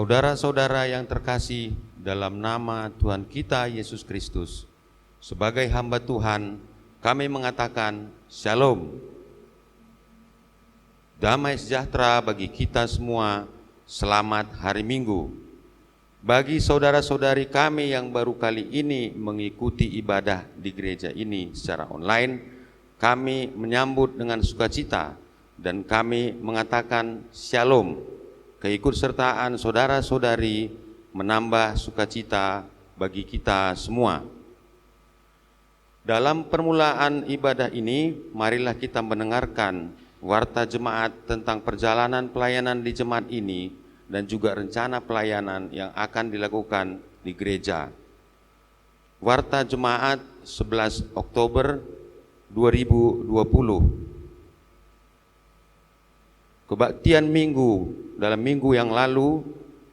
Saudara-saudara yang terkasih dalam nama Tuhan kita Yesus Kristus, sebagai hamba Tuhan, kami mengatakan Shalom. Damai sejahtera bagi kita semua, selamat hari Minggu. Bagi saudara-saudari kami yang baru kali ini mengikuti ibadah di gereja ini secara online, kami menyambut dengan sukacita dan kami mengatakan Shalom. Keikutsertaan saudara-saudari menambah sukacita bagi kita semua. Dalam permulaan ibadah ini, marilah kita mendengarkan warta jemaat tentang perjalanan pelayanan di jemaat ini dan juga rencana pelayanan yang akan dilakukan di gereja. Warta jemaat 11 Oktober 2020. Kebaktian minggu dalam minggu yang lalu,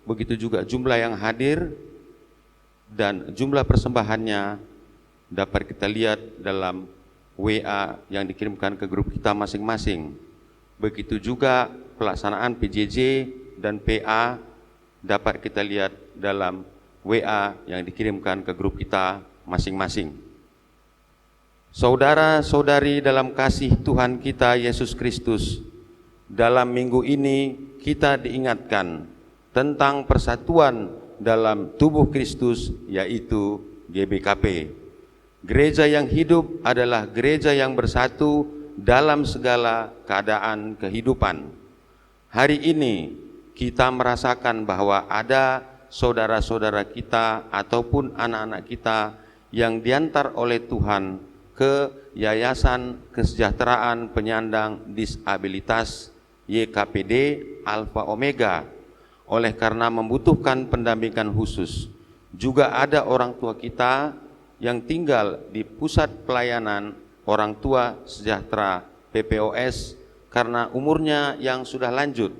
begitu juga jumlah yang hadir dan jumlah persembahannya dapat kita lihat dalam WA yang dikirimkan ke grup kita masing-masing. Begitu juga pelaksanaan PJJ dan PA dapat kita lihat dalam WA yang dikirimkan ke grup kita masing-masing. Saudara-saudari dalam kasih Tuhan kita Yesus Kristus, dalam minggu ini kita diingatkan tentang persatuan dalam tubuh Kristus, yaitu GBKP. Gereja yang hidup adalah gereja yang bersatu dalam segala keadaan kehidupan. Hari ini kita merasakan bahwa ada saudara-saudara kita ataupun anak-anak kita yang diantar oleh Tuhan ke Yayasan Kesejahteraan Penyandang Disabilitas YKPD Alfa Omega oleh karena membutuhkan pendampingan khusus. Juga ada orang tua kita yang tinggal di pusat pelayanan orang tua sejahtera PPOS karena umurnya yang sudah lanjut.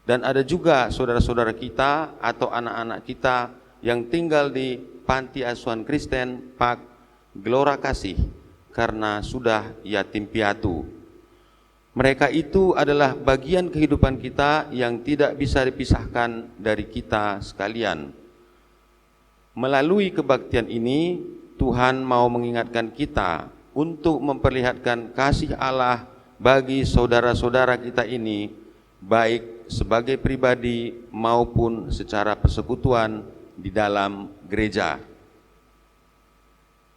Dan ada juga saudara-saudara kita atau anak-anak kita yang tinggal di Panti Asuhan Kristen Pak Gelora Kasih karena sudah yatim piatu. Mereka itu adalah bagian kehidupan kita yang tidak bisa dipisahkan dari kita sekalian. Melalui kebaktian ini, Tuhan mau mengingatkan kita untuk memperlihatkan kasih Allah bagi saudara-saudara kita ini, baik sebagai pribadi maupun secara persekutuan di dalam gereja.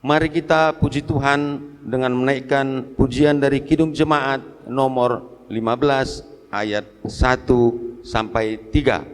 Mari kita puji Tuhan dengan menaikkan pujian dari Kidung Jemaat nomor 15 ayat 1 sampai 3.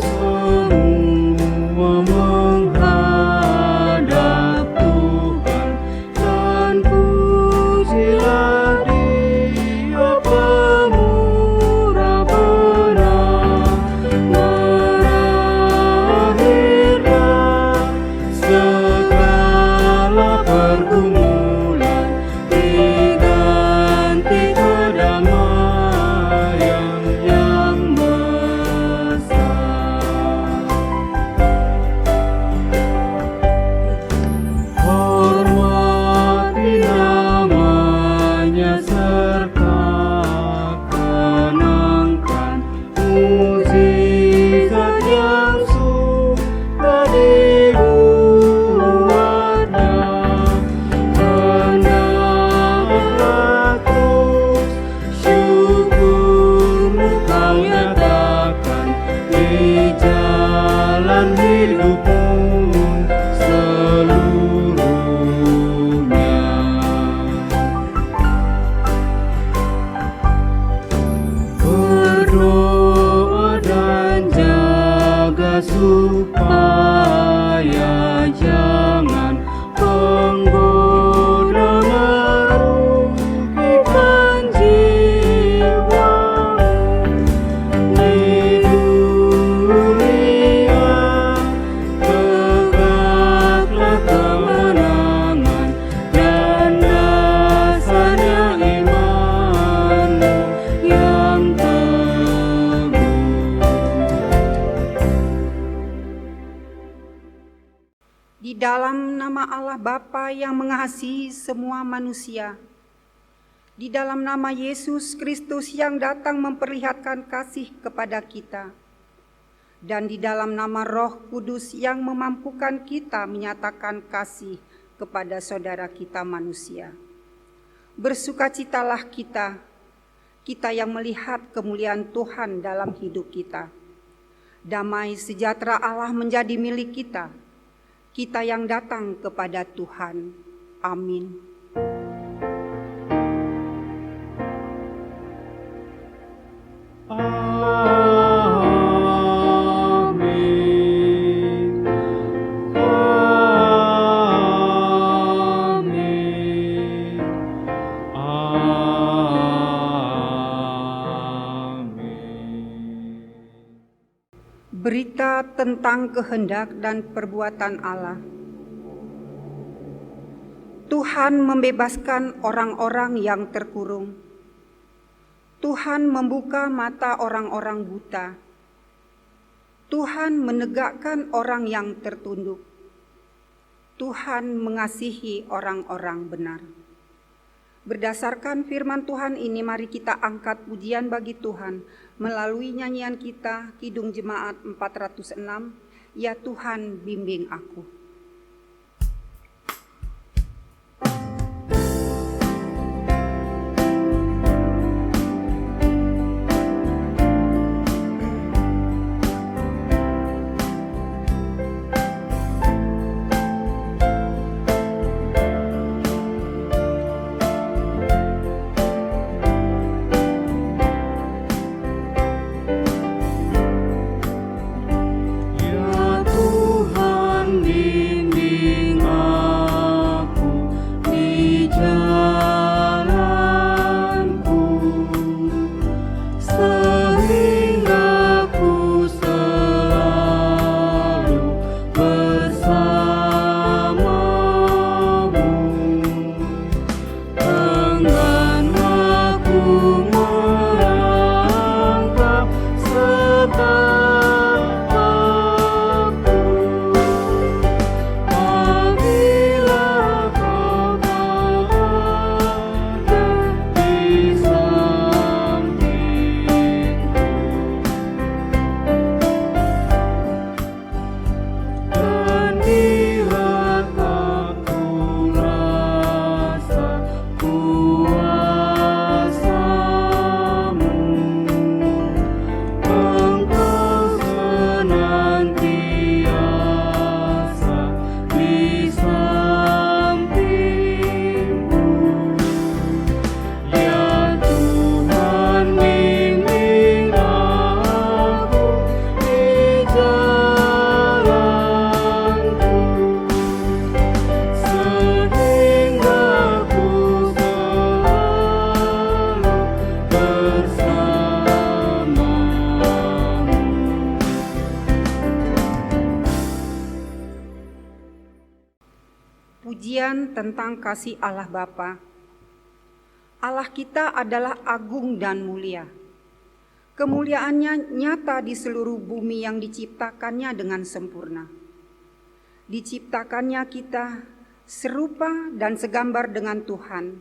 Semua menghadap supaya jangan penggoda merugikan jiwa di dunia. Tegaklah kemenangan dan dasarnya imanmu yang teguh. Di dalam nama Allah Bapa yang mengasihi semua manusia, di dalam nama Yesus Kristus yang datang memperlihatkan kasih kepada kita, dan di dalam nama Roh Kudus yang memampukan kita menyatakan kasih kepada saudara kita manusia. Bersukacitalah kita yang melihat kemuliaan Tuhan dalam hidup kita. Damai sejahtera Allah menjadi milik kita yang datang kepada Tuhan. Amin. Amin. Amin. Amin. Berita tentang kehendak dan perbuatan Allah. Tuhan membebaskan orang-orang yang terkurung. Tuhan membuka mata orang-orang buta. Tuhan menegakkan orang yang tertunduk. Tuhan mengasihi orang-orang benar. Berdasarkan firman Tuhan ini, mari kita angkat pujian bagi Tuhan melalui nyanyian kita, Kidung Jemaat 406, Ya Tuhan bimbing aku. Pujian tentang kasih Allah Bapa. Allah kita adalah agung dan mulia. Kemuliaannya nyata di seluruh bumi yang diciptakannya dengan sempurna. Diciptakannya kita serupa dan segambar dengan Tuhan,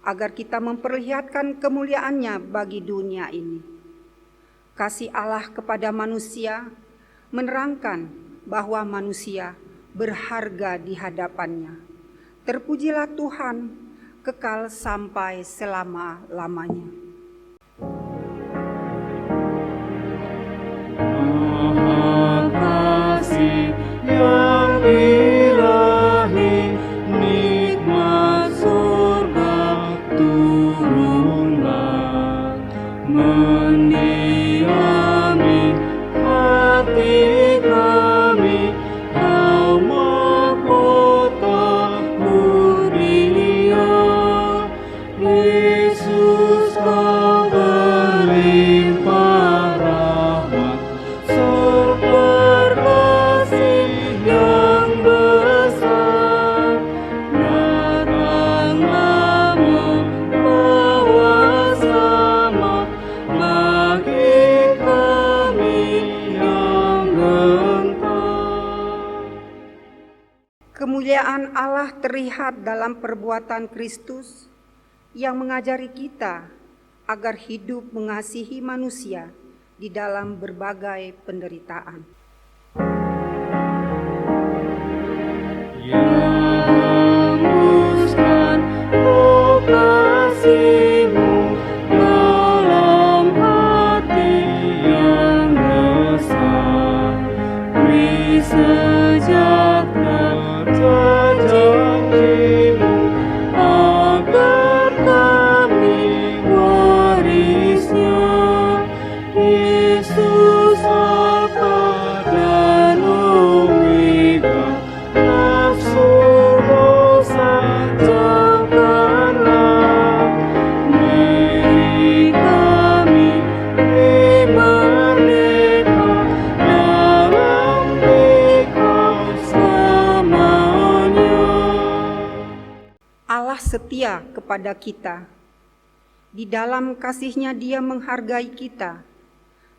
agar kita memperlihatkan kemuliaannya bagi dunia ini. Kasih Allah kepada manusia menerangkan bahwa manusia berharga di hadapannya. Terpujilah Tuhan, kekal sampai selama-lamanya. Maha kasih yang ilahi, nikmat surga turunlah, mendiami hati kami. Kemuliaan Allah terlihat dalam perbuatan Kristus yang mengajari kita agar hidup mengasihi manusia di dalam berbagai penderitaan. Hembuskan kasih-Mu dalam hati yang resah, beri sejahtera janji-Mu agar kami warisnya. Yesus Alfa dan Omega, nafsu dosa jauhkanlah. Beri kami merdeka dalam Dikau selamanya. Allah setia kepada kita. Di dalam kasih-Nya Dia menghargai kita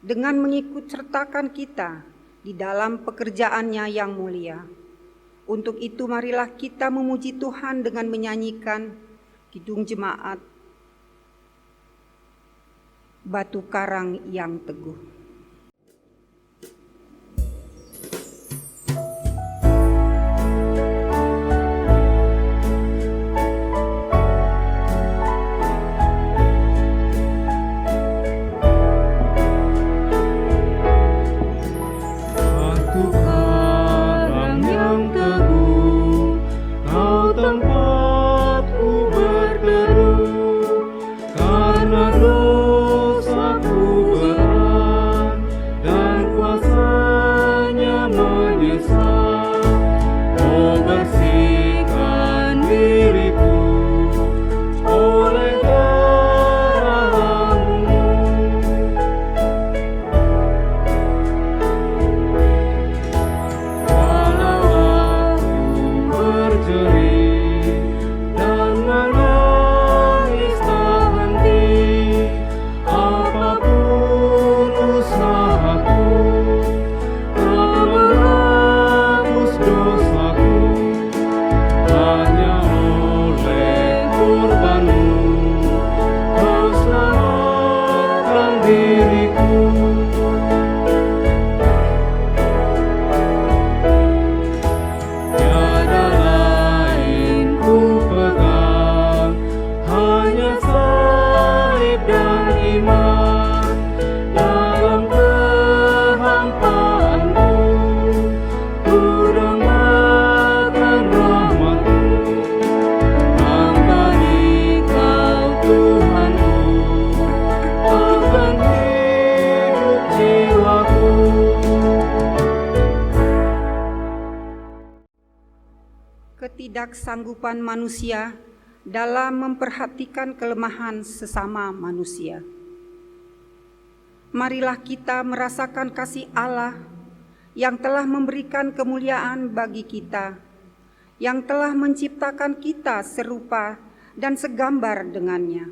dengan mengikut sertakan kita di dalam pekerjaan-Nya yang mulia. Untuk itu marilah kita memuji Tuhan dengan menyanyikan Kidung Jemaat Batu Karang yang Teguh. Batu karang yang teguh, Kau tempatku berteduh, karena dosaku berat dan kuasanya menyesal. Oh, bersihkan diriku oleh darah-Mu. Walau aku berjerit dan menangis tak henti, apapun usahaku tak menghapus dosaku. Hanya oleh kurban-Mu Kau selamatkan diriku. Tiada lain ku pegang, hanya salib dan iman. Dalam kehampaanku ku dambakan rahmat-Mu. Angkani Kau Tuhanku, akan hidup jiwaku. Ketidaksanggupan manusia dalam memperhatikan kelemahan sesama manusia. Marilah kita merasakan kasih Allah yang telah memberikan kemuliaan bagi kita, yang telah menciptakan kita serupa dan segambar dengannya.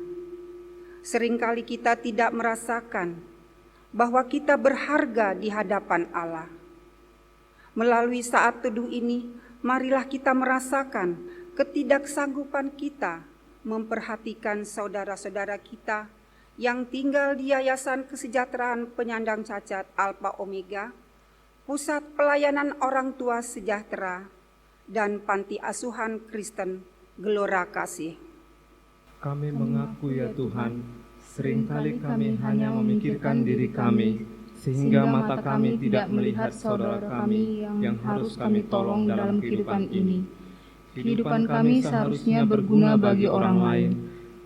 Seringkali kita tidak merasakan bahwa kita berharga di hadapan Allah. Melalui saat teduh ini, marilah kita merasakan ketidaksanggupan kita memperhatikan saudara-saudara kita yang tinggal di Yayasan Kesejahteraan Penyandang Cacat Alfa Omega, Pusat Pelayanan Orang Tua Sejahtera, dan Panti Asuhan Kristen Gelora Kasih. Kami mengaku ya Tuhan, seringkali kami hanya memikirkan diri kami, sehingga mata kami tidak melihat saudara kami yang harus kami tolong dalam kehidupan ini. Kehidupan kami seharusnya berguna bagi orang lain.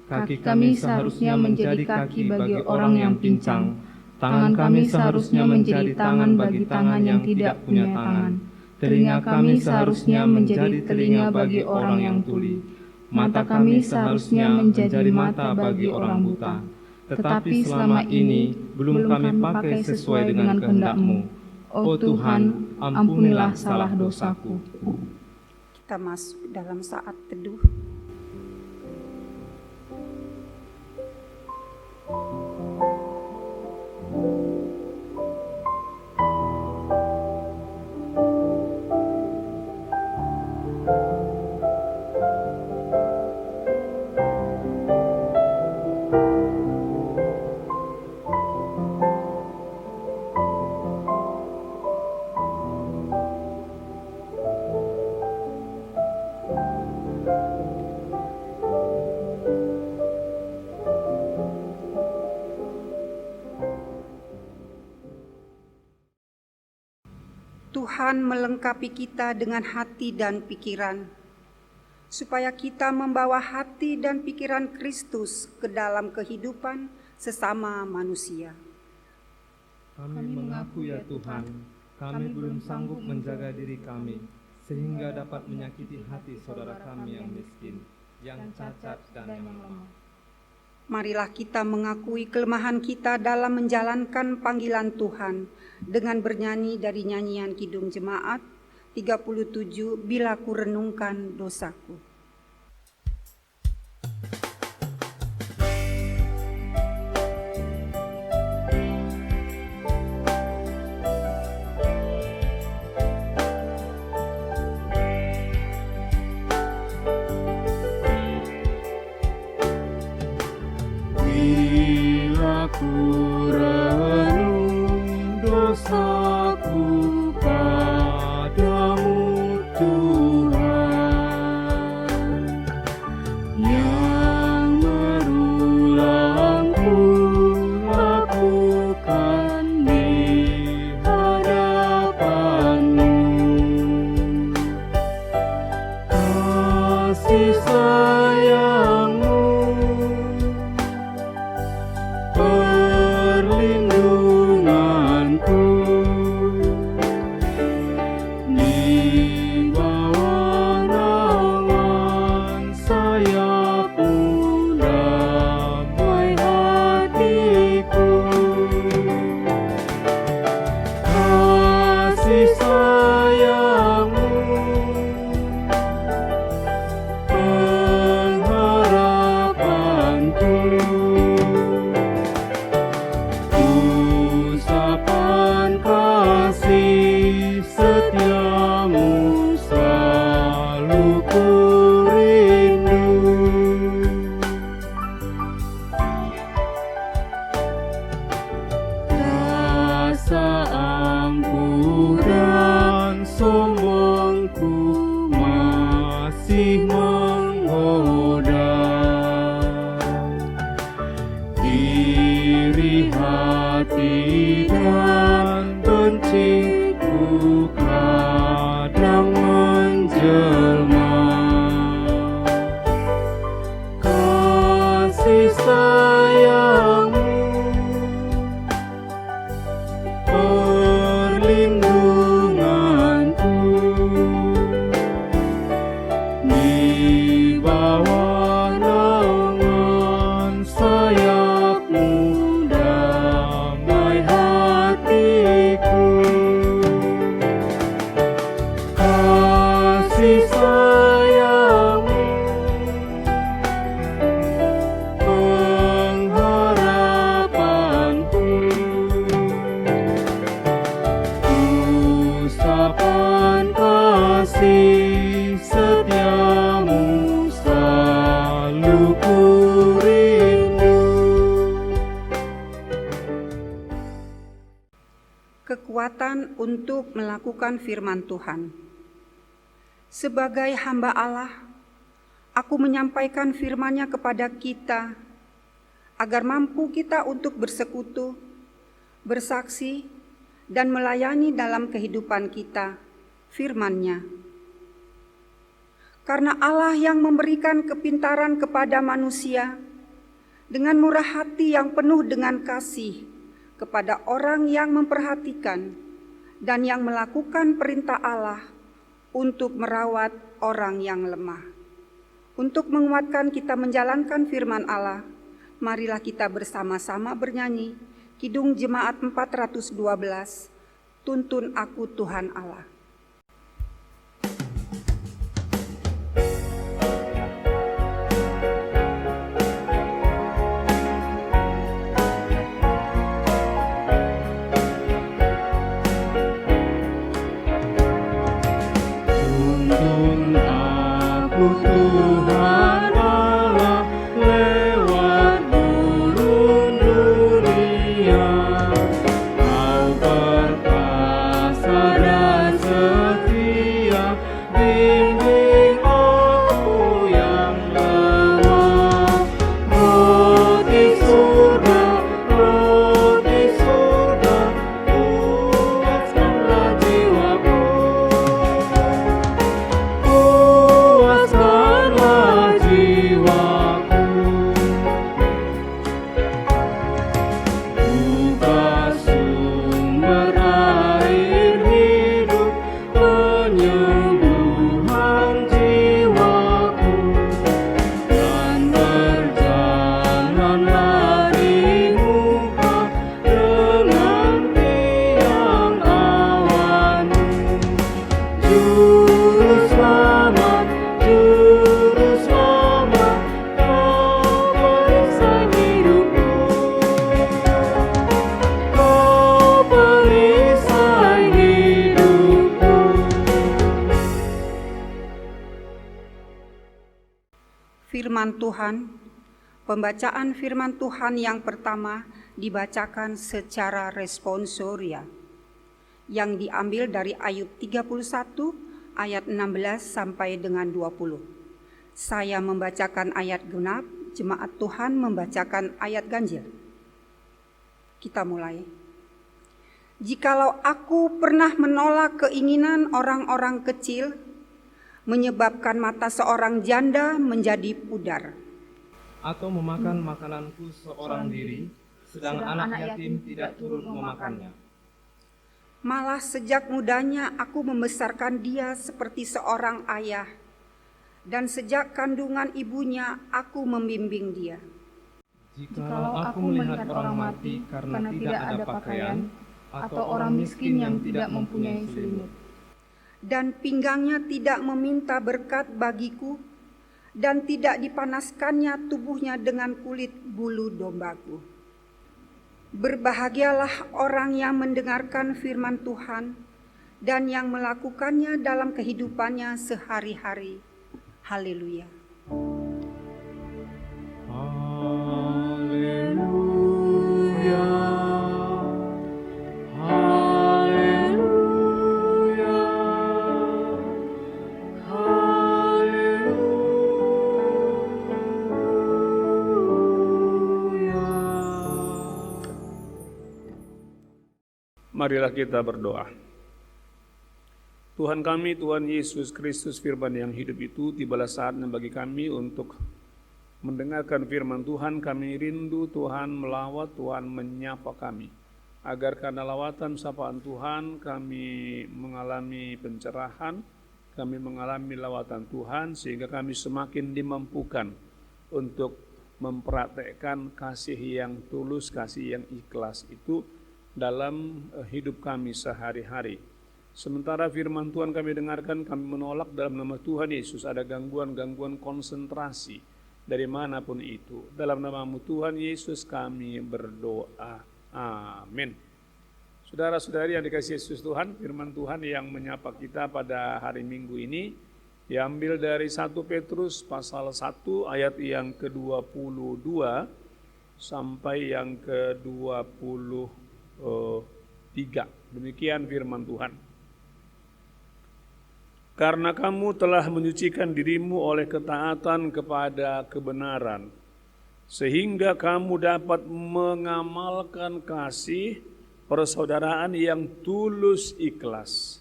Kaki kami seharusnya menjadi kaki bagi orang yang pincang. Tangan kami seharusnya menjadi tangan bagi tangan yang tidak punya tangan. Telinga kami seharusnya menjadi telinga bagi orang yang tuli. Mata kami seharusnya menjadi mata bagi orang buta. Tetapi selama ini belum kami pakai sesuai dengan kehendak-Mu. Oh Tuhan, ampunilah salah dosaku. Kita masuk dalam saat teduh. Tuhan melengkapi kita dengan hati dan pikiran, supaya kita membawa hati dan pikiran Kristus ke dalam kehidupan sesama manusia. Kami mengaku ya Tuhan, kami belum sanggup menjaga diri kami, sehingga dapat menyakiti hati saudara kami yang miskin, yang cacat dan yang lemah. Marilah kita mengakui kelemahan kita dalam menjalankan panggilan Tuhan dengan bernyanyi dari nyanyian Kidung Jemaat 37, Bila Ku Renungkan Dosaku. Bila ku renung dosaku padamu Tuhan, yang berulang ku lakukan di hadapan-Mu. Kasih sayang-Mu perlindunganku, di bawah naungan sayap-Mu damai hatiku. Kasih sayang-Mu pengharapanku, usapan kasih setia-Mu selalu ku rindu. Rasa angkuh dan sombongku masih menggoda, iri hati dan benciku kadang menjelma. Kasih sayang-Mu perlindunganku, di bawah naungan sayap-Mu damai hatiku. Kasih sayang-Mu pengharapanku, usapan kasih setia-Mu selalu ku rindu. Kekuatan untuk melakukan firman Tuhan. Sebagai hamba Allah, aku menyampaikan firman-Nya kepada kita, agar mampu kita untuk bersekutu, bersaksi, dan melayani dalam kehidupan kita, firman-Nya. Karena Allah yang memberikan kepintaran kepada manusia, dengan murah hati yang penuh dengan kasih, kepada orang yang memperhatikan dan yang melakukan perintah Allah untuk merawat orang yang lemah. Untuk menguatkan kita menjalankan firman Allah, marilah kita bersama-sama bernyanyi Kidung Jemaat 412, Tuntun Aku Tuhan Allah. Tuntun aku Tuhan Allah lewat gurun dunia, Kau perkasa dan firman Tuhan. Pembacaan firman Tuhan yang pertama dibacakan secara responsoria yang diambil dari Ayub 31 ayat 16 sampai dengan 20. Saya membacakan ayat genap, jemaat Tuhan membacakan ayat ganjil. Kita mulai. Jikalau aku pernah menolak keinginan orang-orang kecil, menyebabkan mata seorang janda menjadi pudar, atau memakan makananku seorang diri, sedang anak yatim tidak turut memakannya. malah sejak mudanya aku membesarkan dia seperti seorang ayah, dan sejak kandungan ibunya aku membimbing dia. Jikalau aku melihat orang mati karena tidak ada pakaian, atau orang miskin yang tidak mempunyai selimut, Dan pinggangnya tidak meminta berkat bagiku, dan tidak dipanaskannya tubuhnya dengan kulit bulu dombaku. Berbahagialah orang yang mendengarkan firman Tuhan dan yang melakukannya dalam kehidupannya sehari-hari. Haleluya. Haleluya. Marilah kita berdoa. Tuhan kami, Tuhan Yesus Kristus, firman yang hidup itu, tibalah saatnya bagi kami untuk mendengarkan firman Tuhan. Kami rindu Tuhan melawat, Tuhan menyapa kami, agar karena lawatan sapaan Tuhan kami mengalami pencerahan, kami mengalami lawatan Tuhan, sehingga kami semakin dimampukan untuk mempraktekkan kasih yang tulus, kasih yang ikhlas itu dalam hidup kami sehari-hari. Sementara firman Tuhan kami dengarkan, kami menolak dalam nama Tuhan Yesus ada gangguan-gangguan konsentrasi dari manapun itu. Dalam nama-Mu Tuhan Yesus kami berdoa. Amin. Saudara-saudari yang dikasihi Yesus Tuhan, firman Tuhan yang menyapa kita pada hari Minggu ini diambil dari 1 Petrus pasal 1 ayat yang ke-22 sampai yang ke-23. Demikian firman Tuhan. Karena kamu telah menyucikan dirimu oleh ketaatan kepada kebenaran, sehingga kamu dapat mengamalkan kasih persaudaraan yang tulus ikhlas.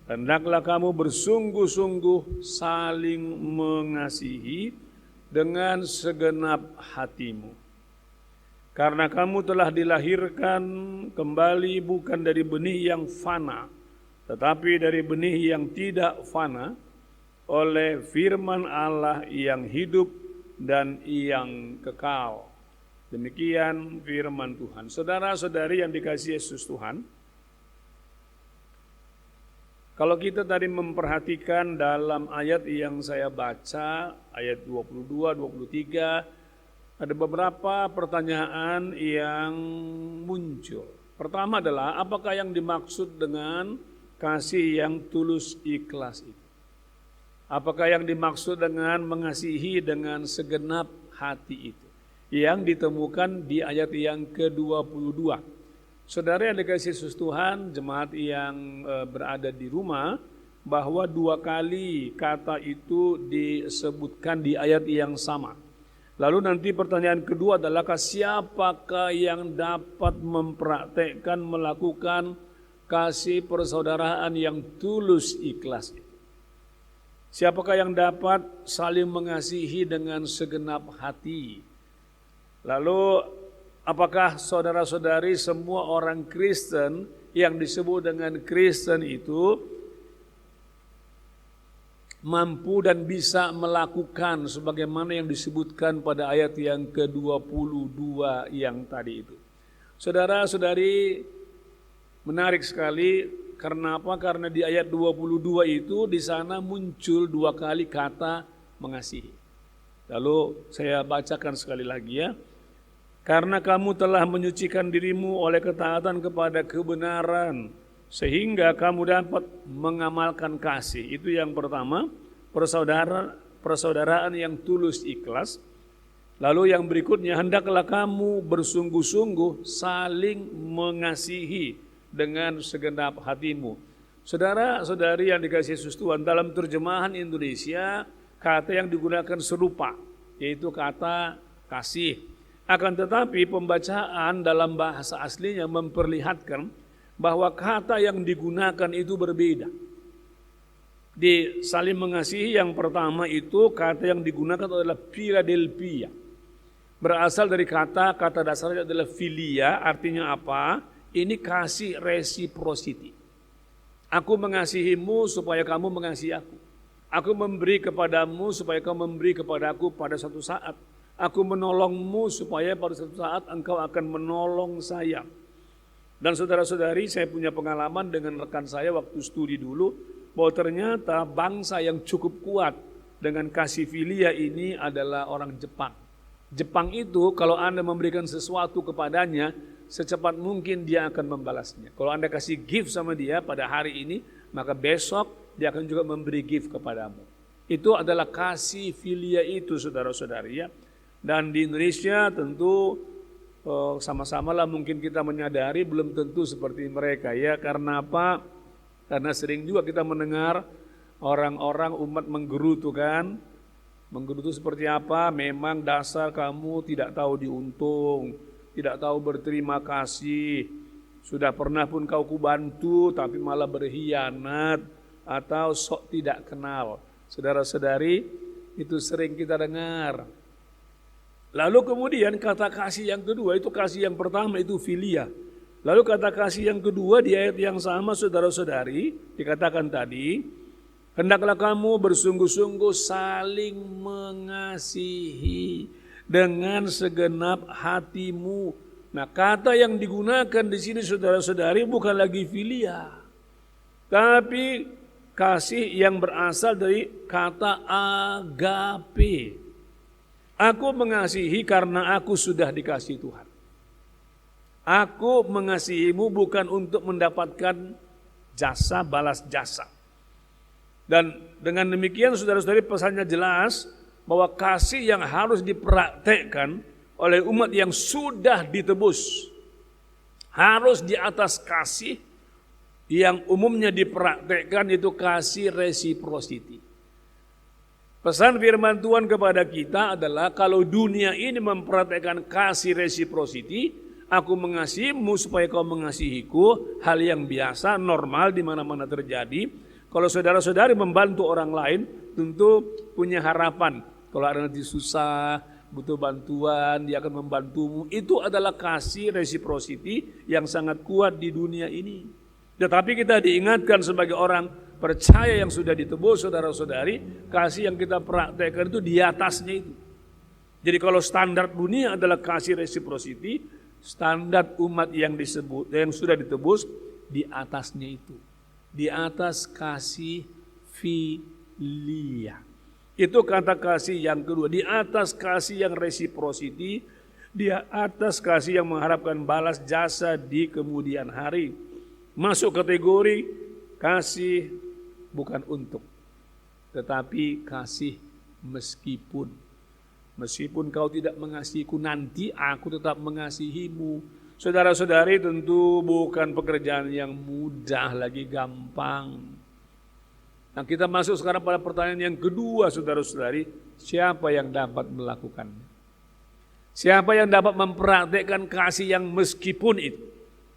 Hendaklah kamu bersungguh-sungguh saling mengasihi dengan segenap hatimu. Karena kamu telah dilahirkan kembali bukan dari benih yang fana, tetapi dari benih yang tidak fana, oleh firman Allah yang hidup dan yang kekal. Demikian firman Tuhan. Saudara-saudari yang dikasihi Yesus Tuhan, kalau kita tadi memperhatikan dalam ayat yang saya baca, ayat 22, 23, ada beberapa pertanyaan yang muncul. Pertama adalah, apakah yang dimaksud dengan kasih yang tulus ikhlas itu? Apakah yang dimaksud dengan mengasihi dengan segenap hati itu? Yang ditemukan di ayat yang ke-22. Saudara yang dikasihi Yesus Tuhan, jemaat yang berada di rumah, bahwa 2 kali kata itu disebutkan di ayat yang sama. Lalu nanti pertanyaan kedua adalah, siapakah yang dapat mempraktekkan, melakukan kasih persaudaraan yang tulus ikhlas itu? Siapakah yang dapat saling mengasihi dengan segenap hati? Lalu apakah saudara-saudari semua orang Kristen yang disebut dengan Kristen itu mampu dan bisa melakukan sebagaimana yang disebutkan pada ayat yang ke-22 yang tadi itu? Saudara-saudari, menarik sekali. Karena apa? Karena di ayat 22 itu di sana muncul 2 kali kata mengasihi. Lalu saya bacakan sekali lagi ya. Karena kamu telah menyucikan dirimu oleh ketaatan kepada kebenaran, sehingga kamu dapat mengamalkan kasih. Itu yang pertama, persaudaraan yang tulus ikhlas. Lalu yang berikutnya, hendaklah kamu bersungguh-sungguh saling mengasihi dengan segenap hatimu. Saudara-saudari yang dikasihi Yesus Tuhan, dalam terjemahan Indonesia, kata yang digunakan serupa, yaitu kata kasih. Akan tetapi pembacaan dalam bahasa aslinya memperlihatkan bahwa kata yang digunakan itu berbeda. Di saling mengasihi yang pertama itu kata yang digunakan adalah Philadelphia. Berasal dari kata dasarnya adalah philia, artinya apa? Ini kasih reciprocity. Aku mengasihimu supaya kamu mengasihi aku. Aku memberi kepadamu supaya kamu memberi kepadaku pada suatu saat. Aku menolongmu supaya pada suatu saat engkau akan menolong saya. Dan saudara-saudari, saya punya pengalaman dengan rekan saya waktu studi dulu, bahwa ternyata bangsa yang cukup kuat dengan kasih filia ini adalah orang Jepang. Jepang itu kalau Anda memberikan sesuatu kepadanya, secepat mungkin dia akan membalasnya. Kalau Anda kasih gift sama dia pada hari ini, maka besok dia akan juga memberi gift kepadamu. Itu adalah kasih filia itu, saudara-saudari ya. Dan di Indonesia tentu sama-sama lah mungkin kita menyadari belum tentu seperti mereka ya. Karena apa? Karena sering juga kita mendengar orang-orang umat menggerutu kan. Menggerutu seperti apa? Memang dasar kamu tidak tahu diuntung, tidak tahu berterima kasih. Sudah pernah pun kau kubantu tapi malah berkhianat atau sok tidak kenal. Saudara-saudari, itu sering kita dengar. Lalu kemudian kata kasih yang kedua, itu kasih yang pertama itu filia. Lalu kata kasih yang kedua di ayat yang sama, saudara-saudari, dikatakan tadi, hendaklah kamu bersungguh-sungguh saling mengasihi dengan segenap hatimu. Nah, kata yang digunakan di sini, saudara-saudari, bukan lagi filia, tapi kasih yang berasal dari kata agape. Aku mengasihi karena aku sudah dikasihi Tuhan. Aku mengasihimu bukan untuk mendapatkan jasa, balas jasa. Dan dengan demikian saudara-saudari pesannya jelas bahwa kasih yang harus dipraktekkan oleh umat yang sudah ditebus harus di atas kasih yang umumnya dipraktekkan, itu kasih reciprocity. Pesan firman Tuhan kepada kita adalah kalau dunia ini mempraktekkan kasih reciprocity, aku mengasihimu supaya kau mengasihiku, hal yang biasa, normal di mana-mana terjadi. Kalau saudara-saudari membantu orang lain, tentu punya harapan. Kalau ada nanti susah, butuh bantuan, dia akan membantumu. Itu adalah kasih reciprocity yang sangat kuat di dunia ini. Tetapi kita diingatkan sebagai orang percaya yang sudah ditebus, saudara-saudari, kasih yang kita praktekkan itu di atasnya itu. Jadi kalau standar dunia adalah kasih reciprocity, standar umat yang disebut, yang sudah ditebus di atasnya itu. Di atas kasih filia. Itu kata kasih yang kedua. Di atas kasih yang reciprocity, di atas kasih yang mengharapkan balas jasa di kemudian hari. Masuk kategori kasih bukan untuk, tetapi kasih meskipun. Meskipun kau tidak mengasihiku nanti, aku tetap mengasihimu. Saudara-saudari, tentu bukan pekerjaan yang mudah, lagi gampang. Nah, kita masuk sekarang pada pertanyaan yang kedua, saudara-saudari, siapa yang dapat melakukannya? Siapa yang dapat mempraktekkan kasih yang meskipun itu?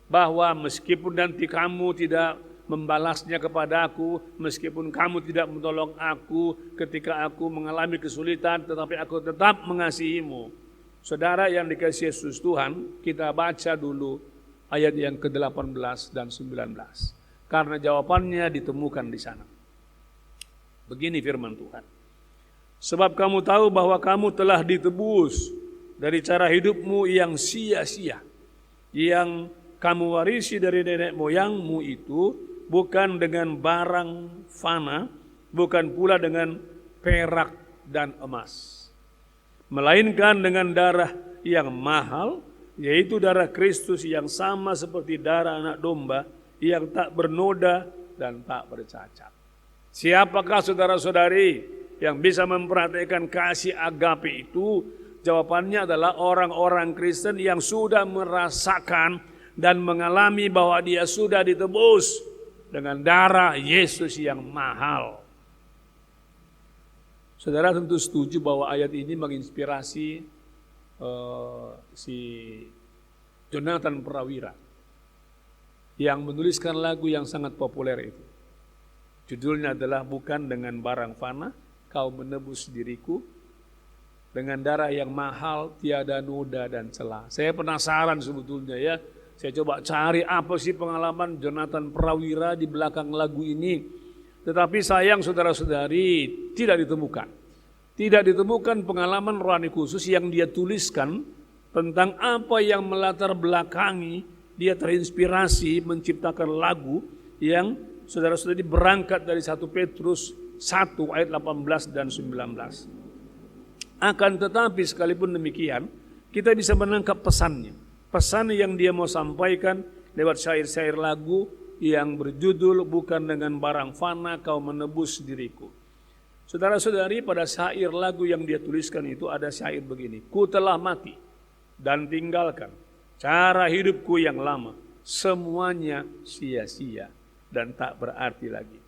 Bahwa meskipun nanti kamu tidak membalasnya kepada aku, meskipun kamu tidak menolong aku ketika aku mengalami kesulitan, tetapi aku tetap mengasihimu. Saudara yang dikasihi Yesus Tuhan, kita baca dulu ayat yang ke-18 dan 19. Karena jawabannya ditemukan di sana. Begini firman Tuhan. Sebab kamu tahu bahwa kamu telah ditebus dari cara hidupmu yang sia-sia, yang kamu warisi dari nenek moyangmu itu, bukan dengan barang fana, bukan pula dengan perak dan emas, melainkan dengan darah yang mahal, yaitu darah Kristus yang sama seperti darah anak domba, yang tak bernoda dan tak bercacat. Siapakah saudara-saudari yang bisa mempraktikkan kasih agape itu? Jawabannya adalah orang-orang Kristen yang sudah merasakan dan mengalami bahwa dia sudah ditebus dengan darah Yesus yang mahal. Saudara tentu setuju bahwa ayat ini menginspirasi si Jonathan Prawira yang menuliskan lagu yang sangat populer itu. Judulnya adalah Bukan Dengan Barang Fana Kau Menebus Diriku, dengan darah yang mahal tiada noda dan celah. Saya penasaran sebetulnya ya. Saya coba cari apa sih pengalaman Jonathan Prawira di belakang lagu ini. Tetapi sayang saudara-saudari tidak ditemukan. Tidak ditemukan pengalaman rohani khusus yang dia tuliskan tentang apa yang melatar belakangi dia terinspirasi menciptakan lagu yang saudara-saudari berangkat dari 1 Petrus 1 ayat 18 dan 19. Akan tetapi sekalipun demikian, kita bisa menangkap pesannya. Pesan yang dia mau sampaikan lewat syair-syair lagu yang berjudul Bukan Dengan Barang Fana Kau Menebus Diriku. Saudara-saudari, pada syair lagu yang dia tuliskan itu ada syair begini. Ku telah mati dan tinggalkan cara hidupku yang lama. Semuanya sia-sia dan tak berarti lagi.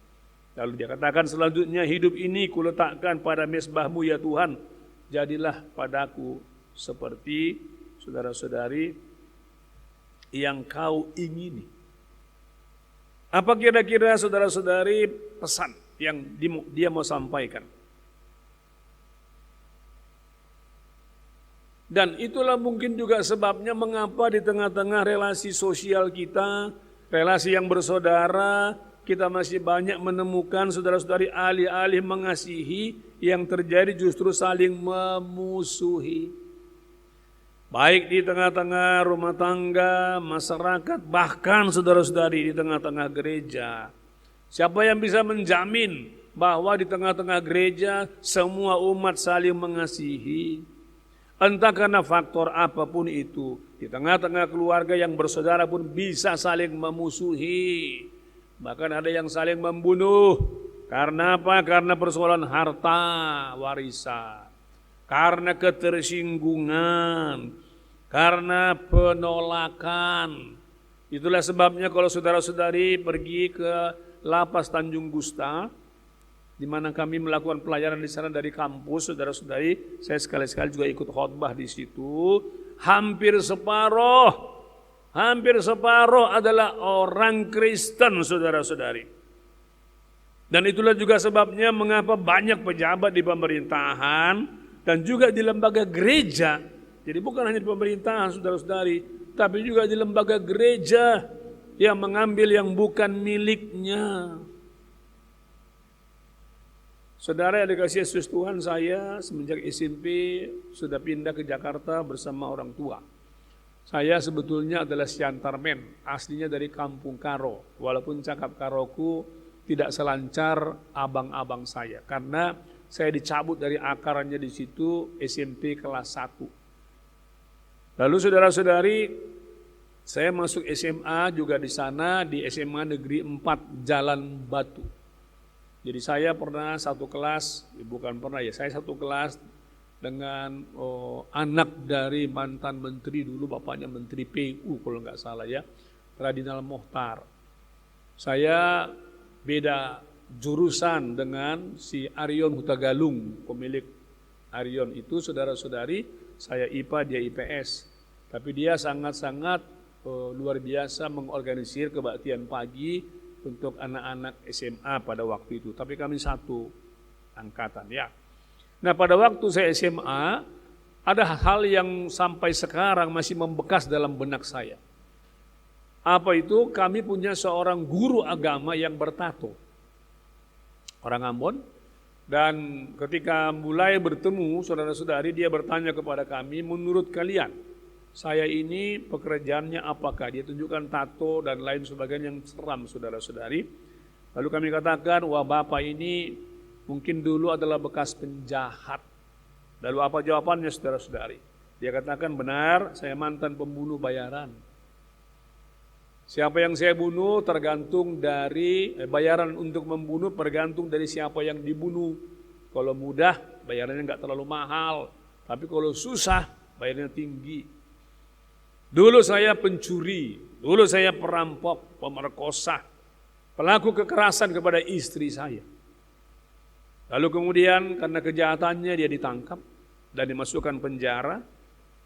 Lalu dia katakan selanjutnya, hidup ini kuletakkan pada mezbahmu ya Tuhan. Jadilah padaku seperti saudara-saudari yang kau ingini. Apa kira-kira saudara-saudari pesan yang dia mau sampaikan? Dan itulah mungkin juga sebabnya mengapa di tengah-tengah relasi sosial kita, relasi yang bersaudara, kita masih banyak menemukan saudara-saudari alih-alih mengasihi, yang terjadi justru saling memusuhi. Baik di tengah-tengah rumah tangga, masyarakat, bahkan saudara-saudari di tengah-tengah gereja. Siapa yang bisa menjamin bahwa di tengah-tengah gereja semua umat saling mengasihi? Entah karena faktor apapun itu, di tengah-tengah keluarga yang bersaudara pun bisa saling memusuhi. Bahkan ada yang saling membunuh. Karena apa? Karena persoalan harta warisan, karena ketersinggungan, karena penolakan. Itulah sebabnya kalau saudara-saudari pergi ke Lapas Tanjung Gusta, di mana kami melakukan pelayanan di sana dari kampus, saudara-saudari, saya sekali-sekali juga ikut khotbah di situ. Hampir separuh adalah orang Kristen, saudara-saudari. Dan itulah juga sebabnya mengapa banyak pejabat di pemerintahan dan juga di lembaga gereja. Jadi bukan hanya di pemerintahan, saudara-saudari, tapi juga di lembaga gereja yang mengambil yang bukan miliknya. Saudara yang dikasihi Yesus Tuhan, saya semenjak SMP sudah pindah ke Jakarta bersama orang tua. Saya sebetulnya adalah Siantarmen, aslinya dari Kampung Karo. Walaupun cakap Karoku tidak selancar abang-abang saya, karena saya dicabut dari akarnya di situ SMP kelas 1. Lalu saudara-saudari, saya masuk SMA juga di sana, di SMA Negeri 4 Jalan Batu. Jadi saya pernah satu kelas, saya satu kelas dengan anak dari mantan menteri dulu, bapaknya menteri PU kalau nggak salah ya, Radinal Mohtar. Saya beda jurusan dengan si Arion Hutagalung, pemilik Arion itu, saudara-saudari, saya IPA, dia IPS. Tapi dia sangat-sangat luar biasa mengorganisir kebaktian pagi untuk anak-anak SMA pada waktu itu. Tapi kami satu angkatan ya. Nah pada waktu saya SMA, ada hal yang sampai sekarang masih membekas dalam benak saya. Apa itu? Kami punya seorang guru agama yang bertato, orang Ambon. Dan ketika mulai bertemu saudara-saudari, dia bertanya kepada kami, menurut kalian saya ini pekerjaannya apakah? Dia tunjukkan tato dan lain sebagainya yang seram, saudara-saudari. Lalu kami katakan, wah bapak ini mungkin dulu adalah bekas penjahat. Lalu apa jawabannya, saudara-saudari? Dia katakan, benar, saya mantan pembunuh bayaran. Siapa yang saya bunuh tergantung dari bayaran untuk membunuh, tergantung dari siapa yang dibunuh. Kalau mudah bayarannya nggak terlalu mahal, tapi kalau susah bayarnya tinggi. Dulu saya pencuri, dulu saya perampok, pemerkosa, pelaku kekerasan kepada istri saya. Lalu kemudian karena kejahatannya dia ditangkap dan dimasukkan penjara.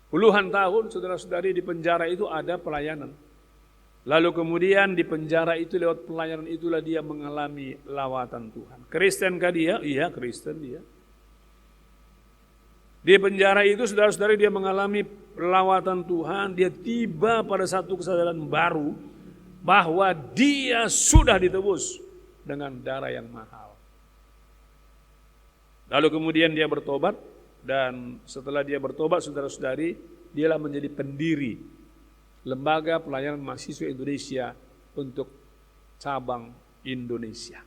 Puluhan tahun saudara-saudari di penjara itu ada pelayanan. Lalu kemudian di penjara itu lewat pelayanan itulah dia mengalami lawatan Tuhan. Kristenkah dia? Iya, Kristen dia. Di penjara itu saudara-saudari dia mengalami lawatan Tuhan. Dia tiba pada satu kesadaran baru bahwa dia sudah ditebus dengan darah yang mahal. Lalu kemudian dia bertobat, dan setelah dia bertobat saudara-saudari, dialah menjadi pendiri Lembaga Pelayanan Mahasiswa Indonesia untuk cabang Indonesia.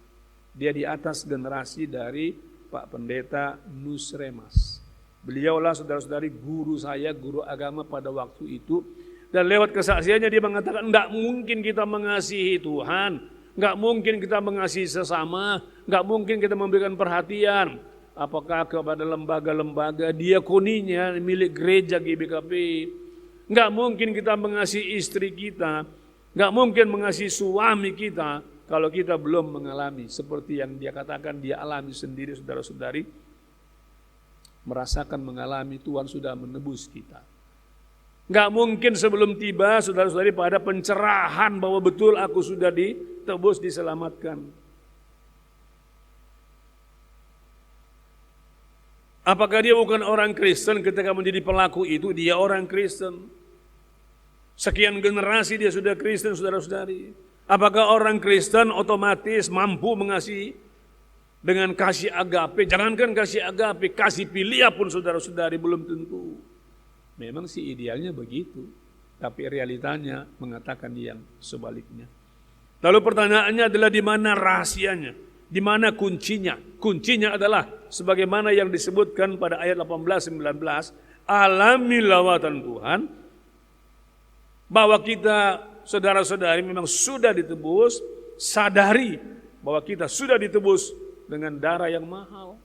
Dia di atas generasi dari Pak Pendeta Nusremas. Beliaulah saudara-saudari guru saya, guru agama pada waktu itu. Dan lewat kesaksiannya dia mengatakan, enggak mungkin kita mengasihi Tuhan, enggak mungkin kita mengasihi sesama, enggak mungkin kita memberikan perhatian. Apakah kepada lembaga-lembaga diakoninya milik gereja GBKP. Enggak mungkin kita mengasihi istri kita, enggak mungkin mengasihi suami kita kalau kita belum mengalami seperti yang dia katakan dia alami sendiri saudara-saudari, merasakan mengalami Tuhan sudah menebus kita. Enggak mungkin sebelum tiba saudara-saudari pada pencerahan bahwa betul aku sudah ditebus, diselamatkan. Apakah dia bukan orang Kristen ketika menjadi pelaku itu? Dia orang Kristen. Sekian generasi dia sudah Kristen, saudara-saudari. Apakah orang Kristen otomatis mampu mengasihi dengan kasih agape? Jangankan kasih agape, kasih filia pun saudara-saudari belum tentu. Memang sih idealnya begitu, tapi realitanya mengatakan yang sebaliknya. Lalu pertanyaannya adalah di mana rahasianya? Di mana kuncinya? Kuncinya adalah sebagaimana yang disebutkan pada ayat 18-19, alami lawatan Tuhan, bahwa kita saudara-saudari memang sudah ditebus, sadari bahwa kita sudah ditebus dengan darah yang mahal.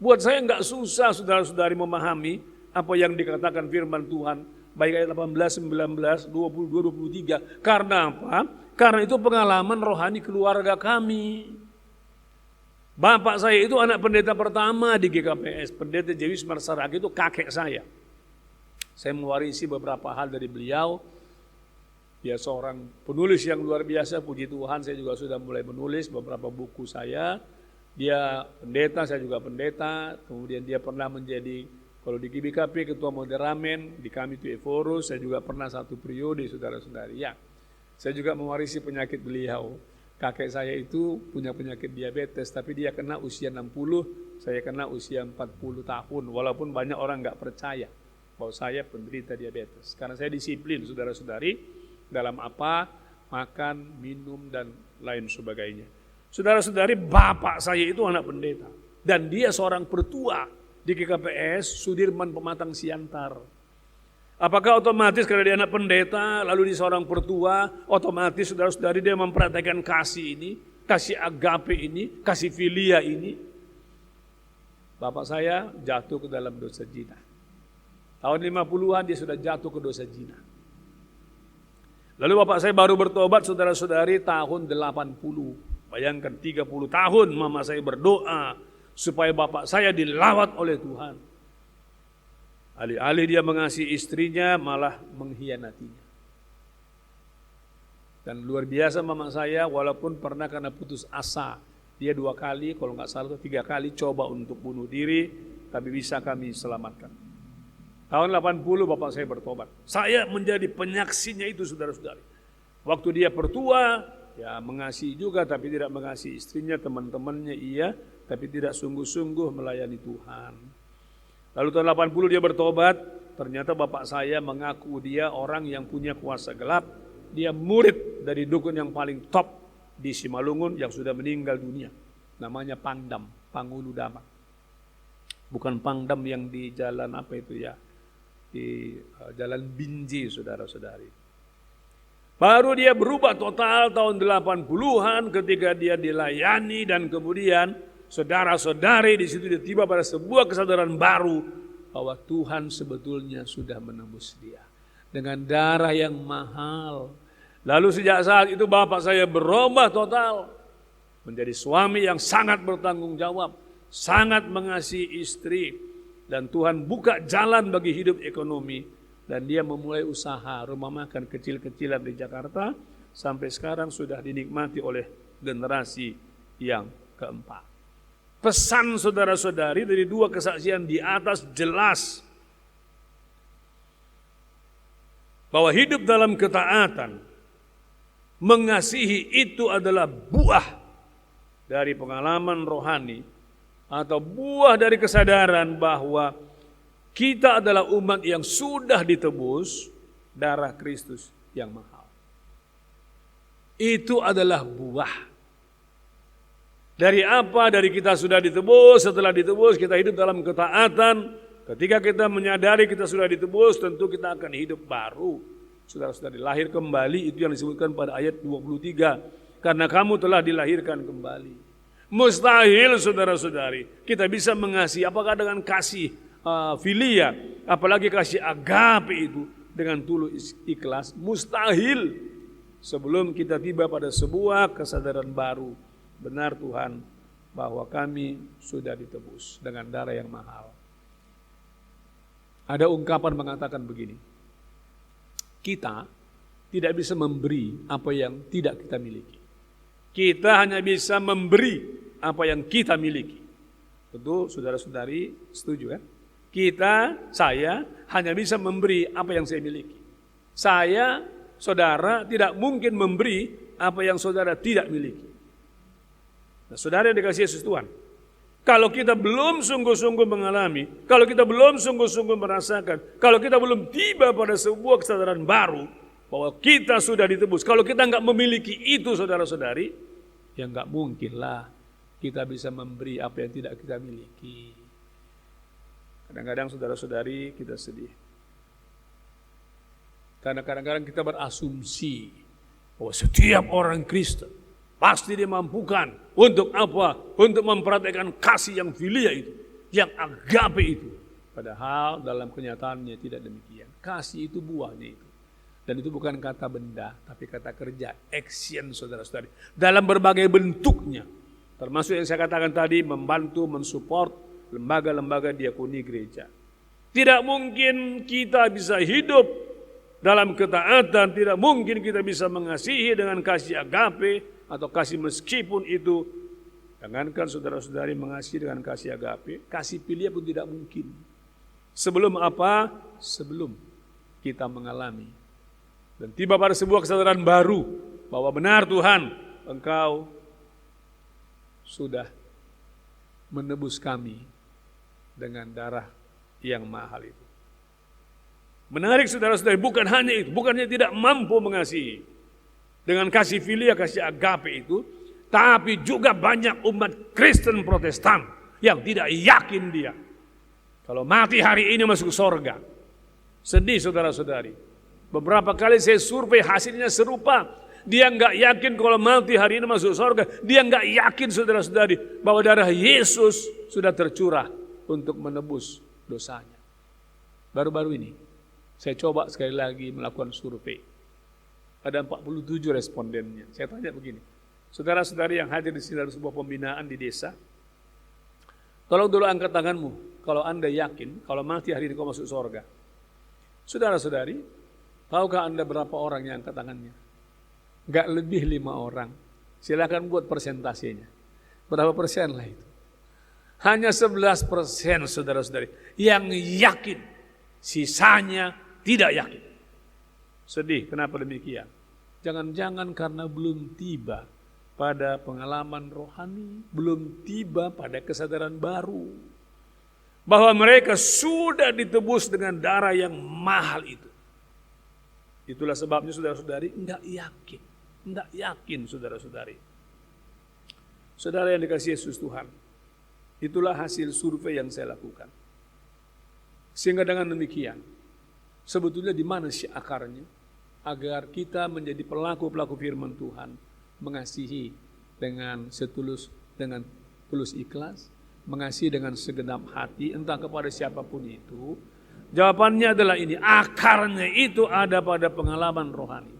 Buat saya enggak susah saudara-saudari memahami apa yang dikatakan firman Tuhan, baik ayat 18, 19, 22, 23. Karena apa? Karena itu pengalaman rohani keluarga kami. Bapak saya itu anak pendeta pertama di GKPS, Pendeta Jewis Marsaragi itu kakek saya. Saya mewarisi beberapa hal dari beliau. Dia seorang penulis yang luar biasa, puji Tuhan saya juga sudah mulai menulis beberapa buku saya. Dia pendeta, saya juga pendeta. Kemudian dia pernah menjadi, kalau di GBKP ketua moderamen, di kami itu Eforus, saya juga pernah satu periode saudara-saudari. Ya, saya juga mewarisi penyakit beliau. Kakek saya itu punya penyakit diabetes, tapi dia kena usia 60, saya kena usia 40 tahun. Walaupun banyak orang nggak percaya bahwa saya penderita diabetes. Karena saya disiplin saudara-saudari dalam apa, makan, minum, dan lain sebagainya. Saudara-saudari, bapak saya itu anak pendeta. Dan dia seorang pertua di GKPS Sudirman Pematang Siantar. Apakah otomatis karena dia anak pendeta, lalu dia seorang pertua, otomatis saudara-saudari dia mempraktikkan kasih ini, kasih agape ini, kasih filia ini? Bapak saya jatuh ke dalam dosa zina. Tahun 50-an dia sudah jatuh ke dosa zina. Lalu bapak saya baru bertobat saudara-saudari tahun 80. Bayangkan 30 tahun mama saya berdoa supaya bapak saya dilawat oleh Tuhan. Alih-alih dia mengasihi istrinya malah mengkhianatinya. Dan luar biasa mama saya walaupun pernah karena putus asa. Dia 2 kali, kalau nggak salah 3 kali coba untuk bunuh diri, tapi bisa kami selamatkan. Tahun 80 bapak saya bertobat. Saya menjadi penyaksinya itu saudara-saudari. Waktu dia pertua, ya mengasihi juga tapi tidak mengasihi istrinya, teman-temannya iya, tapi tidak sungguh-sungguh melayani Tuhan. Lalu tahun 80 dia bertobat, ternyata bapak saya mengaku dia orang yang punya kuasa gelap. Dia murid dari dukun yang paling top di Simalungun yang sudah meninggal dunia. Namanya Pangdam, Pangulu Damak. Bukan Pangdam yang di jalan apa itu ya, di jalan Binji saudara-saudari. Baru dia berubah total tahun 80-an ketika dia dilayani dan kemudian saudara-saudari di situ dia tiba pada sebuah kesadaran baru bahwa Tuhan sebetulnya sudah menebus dia dengan darah yang mahal. Lalu sejak saat itu bapak saya berubah total menjadi suami yang sangat bertanggung jawab, sangat mengasihi istri, dan Tuhan buka jalan bagi hidup ekonomi, dan dia memulai usaha rumah makan kecil-kecilan di Jakarta sampai sekarang sudah dinikmati oleh generasi yang keempat. Pesan saudara-saudari dari dua kesaksian di atas jelas bahwa hidup dalam ketaatan, mengasihi itu adalah buah dari pengalaman rohani atau buah dari kesadaran bahwa kita adalah umat yang sudah ditebus darah Kristus yang mahal. Itu adalah buah. Dari apa? Dari kita sudah ditebus, setelah ditebus kita hidup dalam ketaatan. Ketika kita menyadari kita sudah ditebus, tentu kita akan hidup baru. Saudara-saudari, lahir kembali itu yang disebutkan pada ayat 23. Karena kamu telah dilahirkan kembali. Mustahil saudara-saudari kita bisa mengasihi, apakah dengan kasih filia, apalagi kasih agape itu dengan tulus ikhlas, mustahil sebelum kita tiba pada sebuah kesadaran baru. Benar Tuhan bahwa kami sudah ditebus dengan darah yang mahal. Ada ungkapan mengatakan begini, kita tidak bisa memberi apa yang tidak kita miliki. Kita hanya bisa memberi apa yang kita miliki. Tentu saudara-saudari setuju kan? Saya hanya bisa memberi apa yang saya miliki. Saya, saudara tidak mungkin memberi apa yang saudara tidak miliki. Nah, saudara yang dikasihi Yesus Tuhan, kalau kita belum sungguh-sungguh mengalami, kalau kita belum sungguh-sungguh merasakan, kalau kita belum tiba pada sebuah kesadaran baru bahwa kita sudah ditebus, kalau kita nggak memiliki itu saudara-saudari, ya nggak mungkinlah kita bisa memberi apa yang tidak kita miliki. Kadang-kadang saudara-saudari kita sedih. Karena kadang-kadang kita berasumsi bahwa setiap orang Kristen pasti dimampukan untuk apa? Untuk memperhatikan kasih yang filia itu, yang agape itu. Padahal dalam kenyataannya tidak demikian. Kasih itu buahnya itu. Dan itu bukan kata benda, tapi kata kerja, action saudara-saudari. Dalam berbagai bentuknya. Termasuk yang saya katakan tadi, membantu, mensupport lembaga-lembaga diakoni gereja. Tidak mungkin kita bisa hidup dalam ketaatan, tidak mungkin kita bisa mengasihi dengan kasih agape, atau kasih meskipun itu, jangankan saudara-saudari mengasihi dengan kasih agape, kasih filia pun tidak mungkin. Sebelum apa? Sebelum kita mengalami dan tiba pada sebuah kesadaran baru bahwa benar Tuhan, Engkau sudah menebus kami dengan darah yang mahal itu. Menarik saudara-saudari, bukan hanya itu, bukannya tidak mampu mengasihi dengan kasih filia, kasih agape itu, tapi juga banyak umat Kristen Protestan yang tidak yakin dia kalau mati hari ini masuk surga. Sedih saudara-saudari. Beberapa kali saya survei hasilnya serupa. Dia nggak yakin kalau mati hari ini masuk surga. Dia nggak yakin saudara-saudari bahwa darah Yesus sudah tercurah untuk menebus dosanya. Baru-baru ini saya coba sekali lagi melakukan survei. Ada 47 respondennya. Saya tanya begini, saudara-saudari yang hadir di sini dalam sebuah pembinaan di desa, tolong dulu angkat tanganmu kalau Anda yakin kalau mati hari ini kau masuk surga. Saudara-saudari, tahukah Anda berapa orang yang angkat tangannya? Enggak lebih 5 orang. Silakan buat persentasenya. Berapa persen lah itu? Hanya 11% saudara-saudari yang yakin, sisanya tidak yakin. Sedih, kenapa demikian? Jangan-jangan karena belum tiba pada pengalaman rohani, belum tiba pada kesadaran baru bahwa mereka sudah ditebus dengan darah yang mahal itu. Itulah sebabnya saudara-saudari enggak yakin saudara-saudari. Saudara yang dikasihi Yesus Tuhan, itulah hasil survei yang saya lakukan. Sehingga dengan demikian, sebetulnya di mana sih akarnya? Agar kita menjadi pelaku-pelaku firman Tuhan, mengasihi dengan setulus, dengan tulus ikhlas, mengasihi dengan segenap hati, entah kepada siapapun itu? Jawabannya adalah ini, akarnya itu ada pada pengalaman rohani.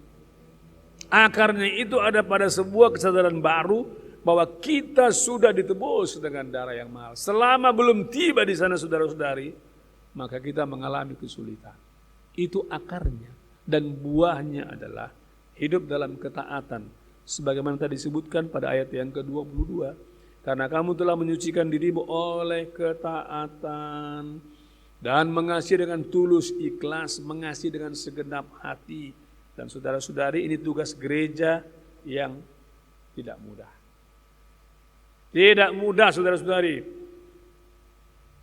Akarnya itu ada pada sebuah kesadaran baru bahwa kita sudah ditebus dengan darah yang mahal. Selama belum tiba di sana saudara-saudari, maka kita mengalami kesulitan. Itu akarnya. Dan buahnya adalah hidup dalam ketaatan. Sebagaimana tadi disebutkan pada ayat yang ke-22. Karena kamu telah menyucikan dirimu oleh ketaatan. Dan mengasihi dengan tulus ikhlas, mengasihi dengan segenap hati. Dan saudara-saudari, ini tugas gereja yang tidak mudah. Tidak mudah saudara-saudari.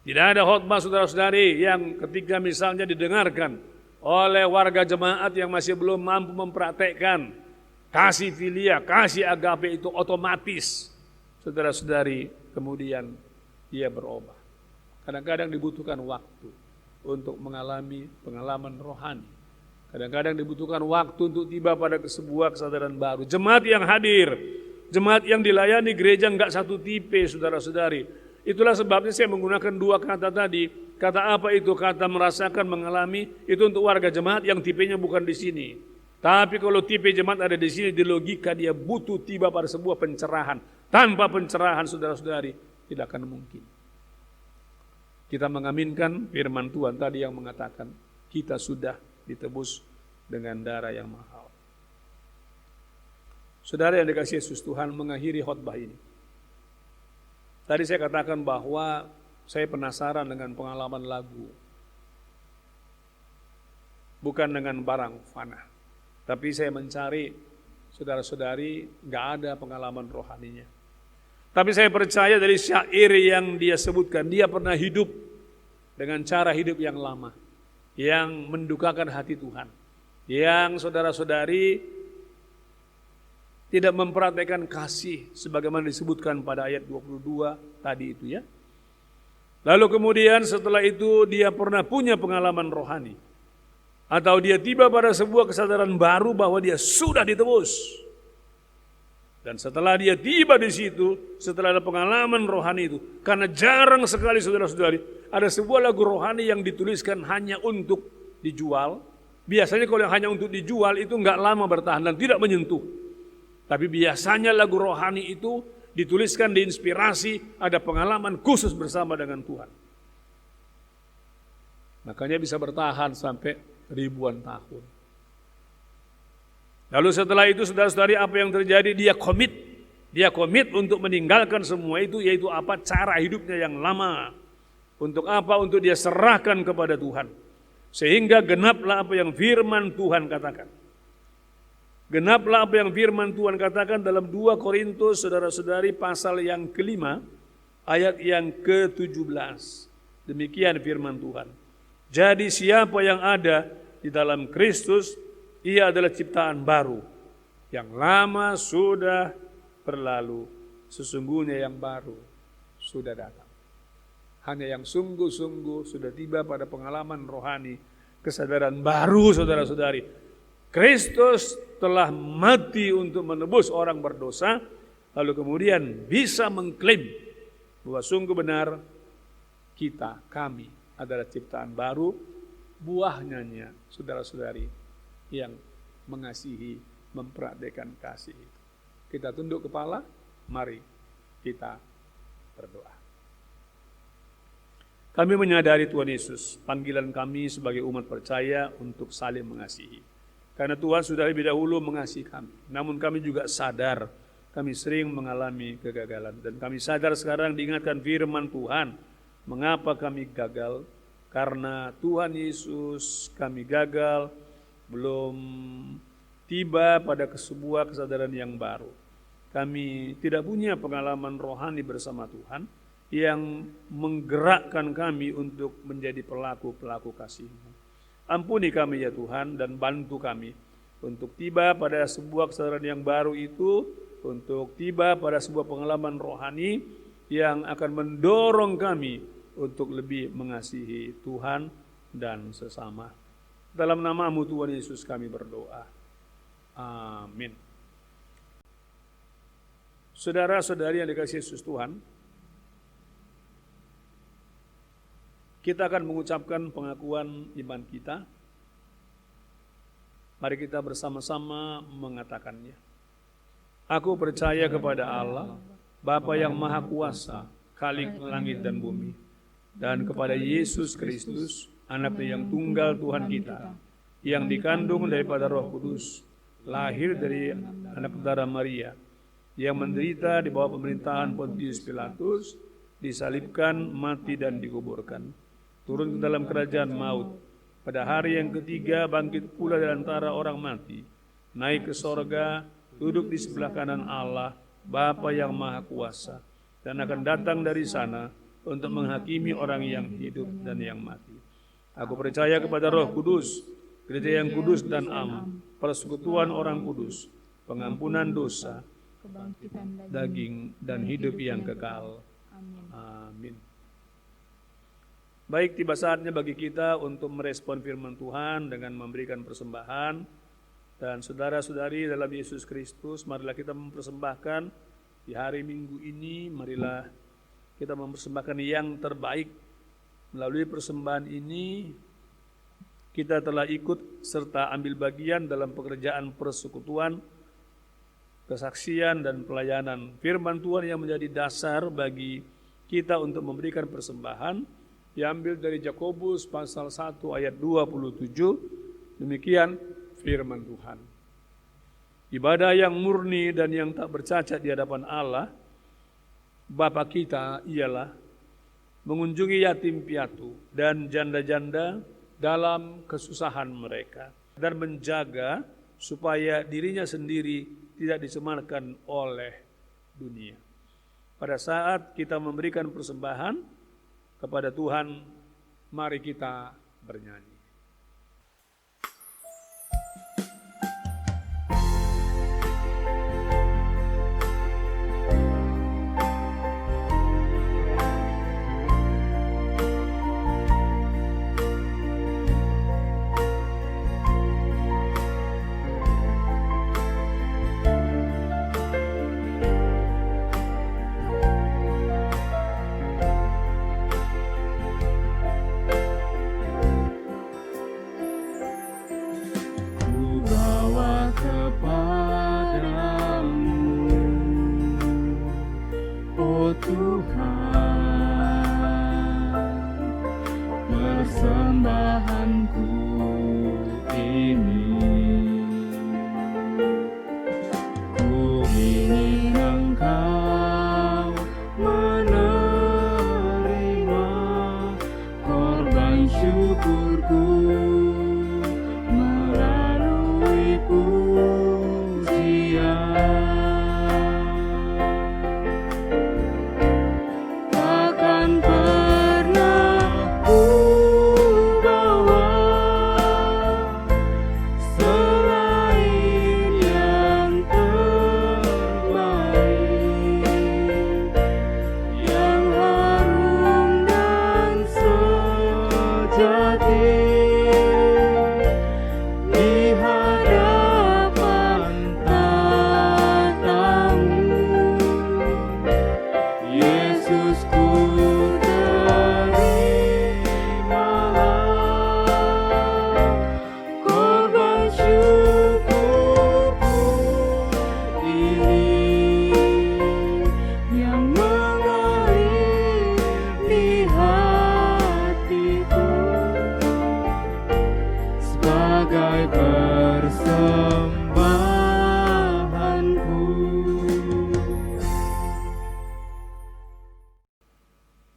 Tidak ada khotbah saudara-saudari yang ketika misalnya didengarkan oleh warga jemaat yang masih belum mampu mempraktekkan kasih filia, kasih agape itu otomatis. Saudara-saudari, kemudian dia berubah. Kadang-kadang dibutuhkan waktu untuk mengalami pengalaman rohani. Kadang-kadang dibutuhkan waktu untuk tiba pada sebuah kesadaran baru. Jemaat yang hadir, jemaat yang dilayani gereja enggak satu tipe saudara-saudari. Itulah sebabnya saya menggunakan dua kata tadi. Kata apa itu? Kata merasakan, mengalami, itu untuk warga jemaat yang tipenya bukan di sini. Tapi kalau tipe jemaat ada di sini, di logika dia butuh tiba pada sebuah pencerahan. Tanpa pencerahan saudara-saudari, tidak akan mungkin. Kita mengaminkan firman Tuhan tadi yang mengatakan, kita sudah ditebus dengan darah yang mahal. Saudara yang dikasihi Yesus, Tuhan mengakhiri khotbah ini. Tadi saya katakan bahwa saya penasaran dengan pengalaman lagu. Bukan dengan barang fana. Tapi saya mencari saudara-saudari gak ada pengalaman rohaninya. Tapi saya percaya dari syair yang dia sebutkan, dia pernah hidup dengan cara hidup yang lama. Yang mendukakan hati Tuhan. Yang saudara-saudari tidak mempraktekkan kasih sebagaimana disebutkan pada ayat 22 tadi itu ya. Lalu kemudian setelah itu dia pernah punya pengalaman rohani. Atau dia tiba pada sebuah kesadaran baru bahwa dia sudah ditebus. Dan setelah dia tiba di situ, setelah ada pengalaman rohani itu, karena jarang sekali saudara-saudari, ada sebuah lagu rohani yang dituliskan hanya untuk dijual. Biasanya kalau yang hanya untuk dijual itu enggak lama bertahan dan tidak menyentuh. Tapi biasanya lagu rohani itu dituliskan, diinspirasi, ada pengalaman khusus bersama dengan Tuhan. Makanya bisa bertahan sampai ribuan tahun. Lalu setelah itu saudara-saudari apa yang terjadi? Dia komit. Dia komit untuk meninggalkan semua itu, yaitu apa? Cara hidupnya yang lama. Untuk apa? Untuk dia serahkan kepada Tuhan. Sehingga genaplah apa yang firman Tuhan katakan. Genaplah apa yang firman Tuhan katakan dalam 2 Korintus, saudara-saudari, pasal yang ke-5, ayat yang ke-17. Demikian firman Tuhan. Jadi siapa yang ada di dalam Kristus, ia adalah ciptaan baru. Yang lama sudah berlalu, sesungguhnya yang baru sudah datang. Hanya yang sungguh-sungguh sudah tiba pada pengalaman rohani, kesadaran baru saudara-saudari. Kristus telah mati untuk menebus orang berdosa, lalu kemudian bisa mengklaim bahwa sungguh benar kami adalah ciptaan baru, buahnya saudara-saudari yang mengasihi, mempraktikkan kasih itu. Kita tunduk kepala, mari kita berdoa. Kami menyadari Tuhan Yesus, panggilan kami sebagai umat percaya untuk saling mengasihi. Karena Tuhan sudah lebih dahulu mengasihi kami. Namun kami juga sadar kami sering mengalami kegagalan. Dan kami sadar sekarang diingatkan firman Tuhan. Mengapa kami gagal? Karena Tuhan Yesus kami gagal belum tiba pada sebuah kesadaran yang baru. Kami tidak punya pengalaman rohani bersama Tuhan yang menggerakkan kami untuk menjadi pelaku-pelaku kasih-Mu. Ampuni kami ya Tuhan dan bantu kami untuk tiba pada sebuah kesadaran yang baru itu, untuk tiba pada sebuah pengalaman rohani yang akan mendorong kami untuk lebih mengasihi Tuhan dan sesama. Dalam nama-Mu Tuhan Yesus kami berdoa. Amin. Saudara-saudari yang dikasihi Yesus Tuhan, kita akan mengucapkan pengakuan iman kita. Mari kita bersama-sama mengatakannya. Aku percaya kepada Allah, Bapa yang Maha Kuasa, Khalik langit dan bumi, dan kepada Yesus Kristus, Anak-Nya yang tunggal Tuhan kita, yang dikandung daripada Roh Kudus, lahir dari anak darah Maria, yang menderita di bawah pemerintahan Pontius Pilatus, disalibkan, mati dan dikuburkan, turun ke dalam kerajaan maut, pada hari yang ketiga bangkit pula dari antara orang mati, naik ke sorga, duduk di sebelah kanan Allah, Bapa yang Maha Kuasa, dan akan datang dari sana untuk menghakimi orang yang hidup dan yang mati. Aku percaya kepada Roh Kudus, gereja yang kudus dan am, persekutuan orang kudus, pengampunan dosa, kebangkitan daging, dan hidup yang kekal. Amin. Baik, tiba saatnya bagi kita untuk merespon firman Tuhan dengan memberikan persembahan. Dan saudara-saudari dalam Yesus Kristus, marilah kita mempersembahkan di hari Minggu ini, marilah kita mempersembahkan yang terbaik. Melalui persembahan ini, kita telah ikut serta ambil bagian dalam pekerjaan persekutuan, kesaksian dan pelayanan firman Tuhan yang menjadi dasar bagi kita untuk memberikan persembahan, diambil dari Yakobus pasal 1 ayat 27. Demikian firman Tuhan. Ibadah yang murni dan yang tak bercacat di hadapan Allah Bapa kita ialah mengunjungi yatim piatu dan janda-janda dalam kesusahan mereka dan menjaga supaya dirinya sendiri tidak dicemarkan oleh dunia. Pada saat kita memberikan persembahan kepada Tuhan, mari kita bernyanyi.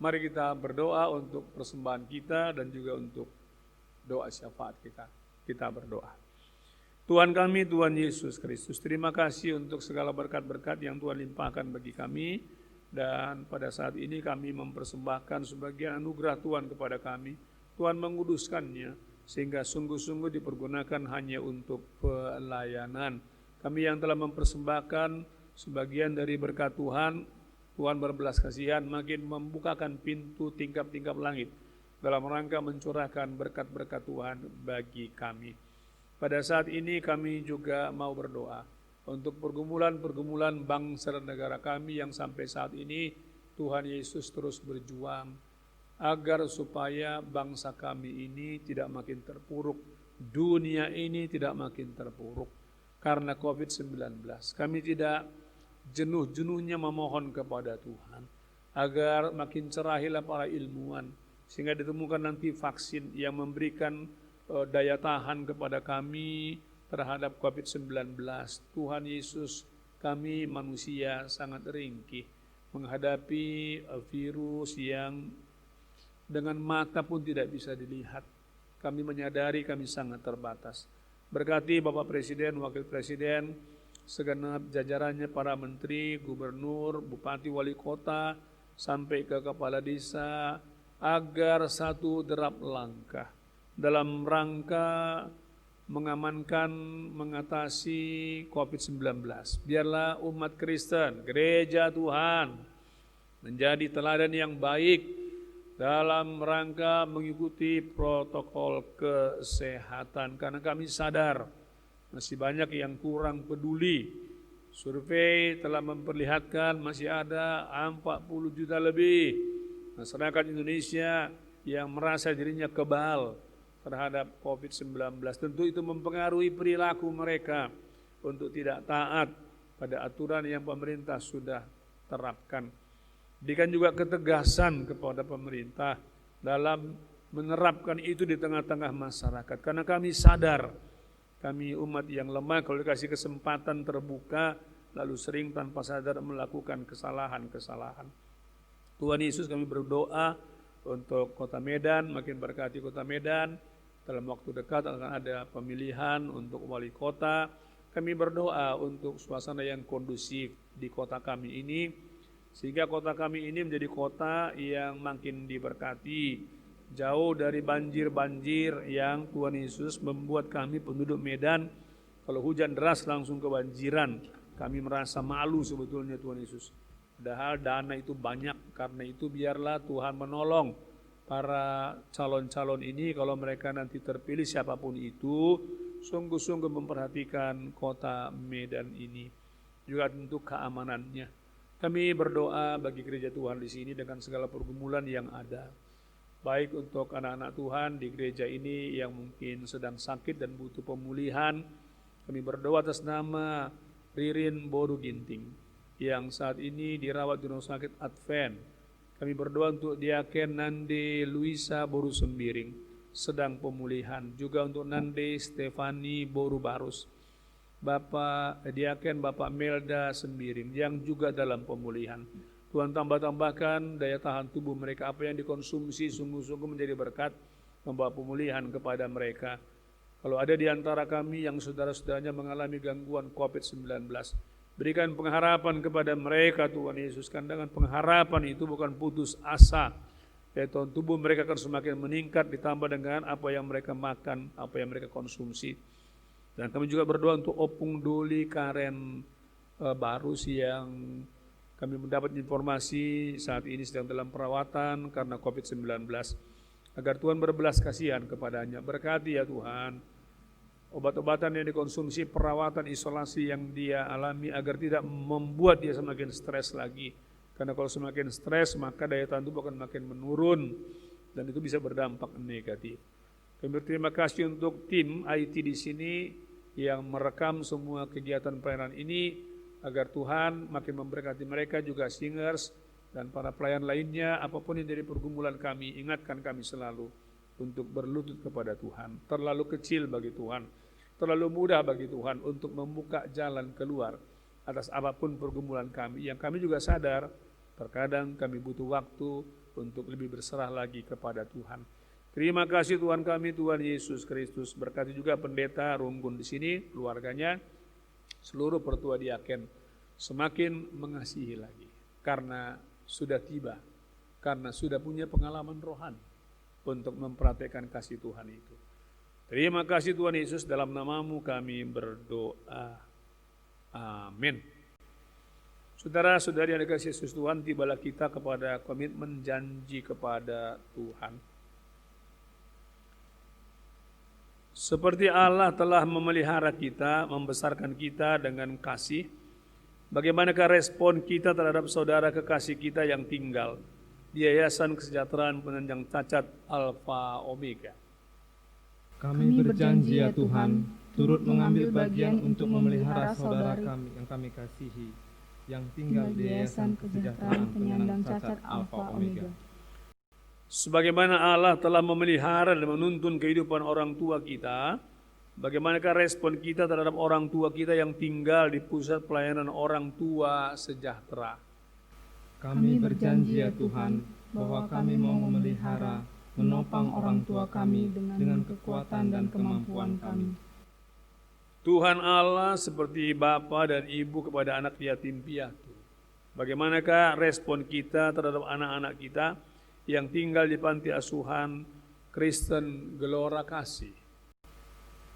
Mari kita berdoa untuk persembahan kita dan juga untuk doa syafaat kita. Kita berdoa. Tuhan kami, Tuhan Yesus Kristus, terima kasih untuk segala berkat-berkat yang Tuhan limpahkan bagi kami. Dan pada saat ini kami mempersembahkan sebagian anugerah Tuhan kepada kami. Tuhan menguduskannya sehingga sungguh-sungguh dipergunakan hanya untuk pelayanan. Kami yang telah mempersembahkan sebagian dari berkat Tuhan, Tuhan berbelas kasihan makin membukakan pintu tingkap-tingkap langit dalam rangka mencurahkan berkat-berkat Tuhan bagi kami. Pada saat ini kami juga mau berdoa untuk pergumulan-pergumulan bangsa dan negara kami yang sampai saat ini Tuhan Yesus terus berjuang. agar supaya bangsa kami ini tidak makin terpuruk, dunia ini tidak makin terpuruk karena COVID-19. Kami tidak jenuh-jenuhnya memohon kepada Tuhan agar makin cerahilah para ilmuwan, sehingga ditemukan nanti vaksin yang memberikan daya tahan kepada kami terhadap COVID-19. Tuhan Yesus, kami manusia sangat ringkih menghadapi virus yang dengan mata pun tidak bisa dilihat. Kami menyadari kami sangat terbatas. Berkati Bapak Presiden, Wakil Presiden, segenap jajarannya, para menteri, gubernur, bupati, wali kota, sampai ke kepala desa, agar satu derap langkah dalam rangka mengamankan, mengatasi COVID-19. Biarlah umat Kristen, gereja Tuhan, menjadi teladan yang baik dalam rangka mengikuti protokol kesehatan. Karena kami sadar masih banyak yang kurang peduli. Survei telah memperlihatkan masih ada 40 juta lebih masyarakat Indonesia yang merasa dirinya kebal terhadap COVID-19. Tentu itu mempengaruhi perilaku mereka untuk tidak taat pada aturan yang pemerintah sudah terapkan. Berikan juga ketegasan kepada pemerintah dalam menerapkan itu di tengah-tengah masyarakat. Karena kami sadar, kami umat yang lemah kalau dikasih kesempatan terbuka, lalu sering tanpa sadar melakukan kesalahan-kesalahan. Tuhan Yesus, kami berdoa untuk Kota Medan, makin berkati Kota Medan. Dalam waktu dekat akan ada pemilihan untuk wali kota. Kami berdoa untuk suasana yang kondusif di kota kami ini, sehingga kota kami ini menjadi kota yang makin diberkati, jauh dari banjir-banjir yang Tuhan Yesus membuat kami penduduk Medan, kalau hujan deras langsung kebanjiran. Kami merasa malu sebetulnya Tuhan Yesus. Padahal dana itu banyak, karena itu biarlah Tuhan menolong para calon-calon ini kalau mereka nanti terpilih siapapun itu, sungguh-sungguh memperhatikan kota Medan ini. Juga tentu keamanannya. Kami berdoa bagi gereja Tuhan di sini dengan segala pergumulan yang ada. Baik untuk anak-anak Tuhan di gereja ini yang mungkin sedang sakit dan butuh pemulihan. Kami berdoa atas nama Ririn Boru Ginting yang saat ini dirawat di rumah sakit Advent. Kami berdoa untuk Diaken Nande Luisa Boru Sembiring sedang pemulihan. Juga untuk Nande Stefani Boru Barus. Bapak Diaken Bapak Melda Sembiring yang juga dalam pemulihan. Tuhan tambahkan daya tahan tubuh mereka, apa yang dikonsumsi sungguh-sungguh menjadi berkat, membawa pemulihan kepada mereka. Kalau ada di antara kami yang saudara-saudaranya mengalami gangguan COVID-19, berikan pengharapan kepada mereka Tuhan Yesus. Kan dengan pengharapan itu bukan putus asa. Daya tahan tubuh mereka akan semakin meningkat ditambah dengan apa yang mereka makan, apa yang mereka konsumsi. Dan kami juga berdoa untuk Opung Doli Karen Barus yang kami mendapat informasi saat ini sedang dalam perawatan karena COVID-19. Agar Tuhan berbelas kasihan kepadanya. Berkati ya Tuhan, obat-obatan yang dikonsumsi, perawatan, isolasi yang dia alami agar tidak membuat dia semakin stres lagi. Karena kalau semakin stres maka daya tahan tubuh akan makin menurun dan itu bisa berdampak negatif. Kami berterima kasih untuk tim IT di sini yang merekam semua kegiatan pelayanan ini agar Tuhan makin memberkati mereka, juga singers dan para pelayan lainnya. Apapun yang dari pergumulan kami, ingatkan kami selalu untuk berlutut kepada Tuhan. Terlalu kecil bagi Tuhan, terlalu mudah bagi Tuhan untuk membuka jalan keluar atas apapun pergumulan kami. Yang kami juga sadar terkadang kami butuh waktu untuk lebih berserah lagi kepada Tuhan. Terima kasih Tuhan kami, Tuhan Yesus Kristus. Berkati juga pendeta Runggun di sini, keluarganya, seluruh pertua diaken semakin mengasihi lagi karena sudah tiba, karena sudah punya pengalaman rohani untuk mempraktekkan kasih Tuhan itu. Terima kasih Tuhan Yesus, dalam namamu kami berdoa. Amin. Saudara-saudari yang dikasihi Yesus Tuhan, tibalah kita kepada komitmen janji kepada Tuhan. Seperti Allah telah memelihara kita, membesarkan kita dengan kasih, bagaimanakah respon kita terhadap saudara kekasih kita yang tinggal di Yayasan Kesejahteraan Penyandang Cacat Alfa Omega. Kami berjanji ya Tuhan, turut mengambil bagian untuk memelihara saudara kami yang kami kasihi, yang tinggal di Yayasan Kesejahteraan Penyandang Cacat Alfa Omega. Sebagaimana Allah telah memelihara dan menuntun kehidupan orang tua kita, bagaimanakah respon kita terhadap orang tua kita yang tinggal di pusat pelayanan orang tua sejahtera? Kami berjanji ya Tuhan, bahwa kami mau memelihara, menopang orang tua kami dengan kekuatan dan kemampuan kami. Tuhan Allah seperti Bapa dan Ibu kepada anak yatim piatu. Bagaimanakah respon kita terhadap anak-anak kita yang tinggal di panti asuhan Kristen Gelora Kasih?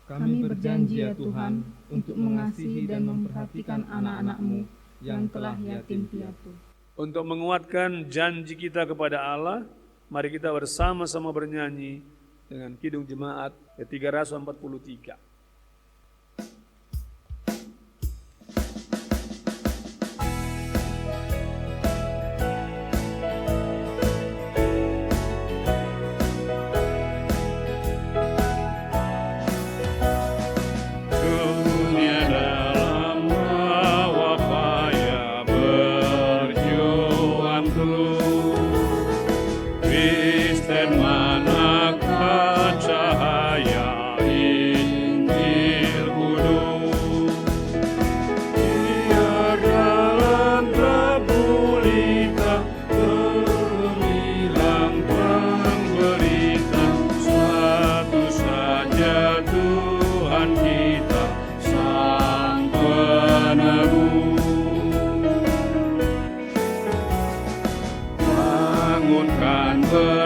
Kami berjanji ya Tuhan, untuk mengasihi dan memperhatikan anak-anak-Mu yang telah yatim piatu. Untuk menguatkan janji kita kepada Allah, mari kita bersama-sama bernyanyi dengan Kidung Jemaat 343.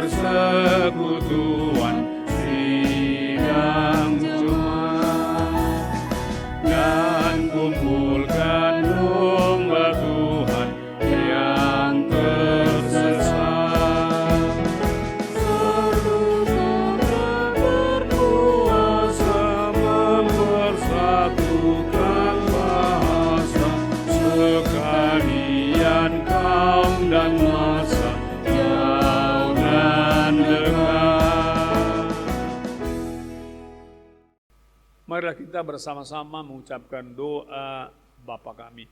Persekutuan sidang jemaat dan kumpulkan domba Tuhan yang tersesat. Seru Sang berkuasa mempersatukan bahasa, sekalian kaum dan masa, jauh dan dekat. Marilah kita bersama-sama mengucapkan doa Bapa kami.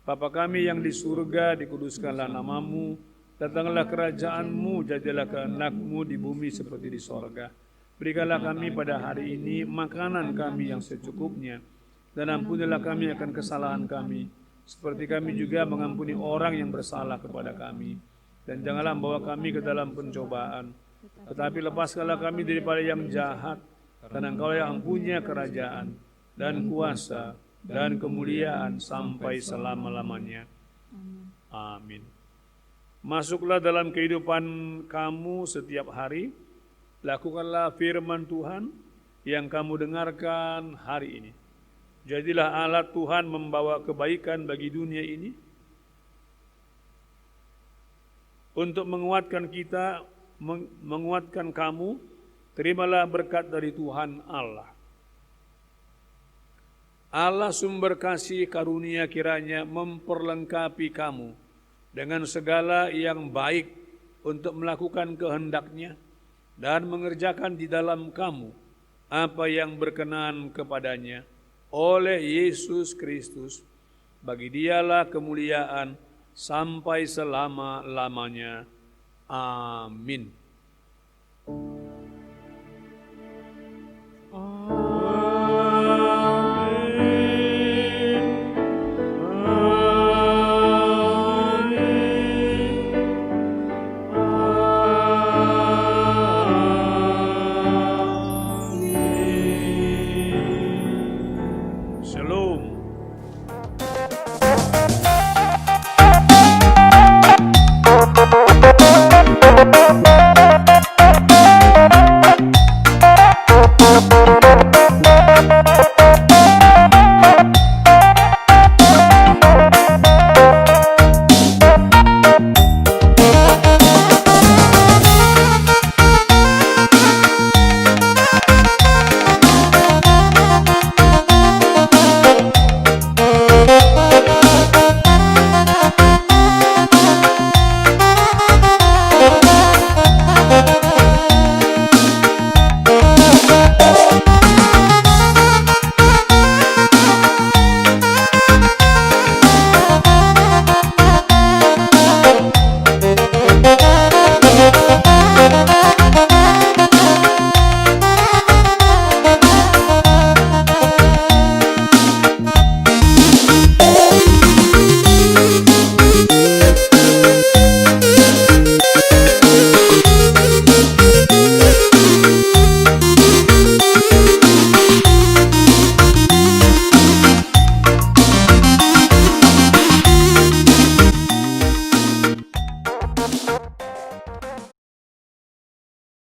Bapa kami yang di surga, dikuduskanlah namamu, datanglah kerajaan-Mu, jadilah kehendak-Mu di bumi seperti di sorga. Berikanlah kami pada hari ini makanan kami yang secukupnya, dan ampunilah kami akan kesalahan kami, seperti kami juga mengampuni orang yang bersalah kepada kami. Dan janganlah membawa kami ke dalam pencobaan, tetapi lepaskanlah kami daripada yang jahat, karena Engkau yang punya kerajaan, dan kuasa, dan kemuliaan sampai selama-lamanya. Amin. Masuklah dalam kehidupan kamu setiap hari, lakukanlah firman Tuhan yang kamu dengarkan hari ini. Jadilah alat Tuhan membawa kebaikan bagi dunia ini, untuk menguatkan kita, menguatkan kamu. Terimalah berkat dari Tuhan Allah. Allah sumber kasih karunia kiranya memperlengkapi kamu dengan segala yang baik untuk melakukan kehendak-Nya dan mengerjakan di dalam kamu apa yang berkenan kepadanya oleh Yesus Kristus. Bagi Dialah kemuliaan sampai selama-lamanya. Amin.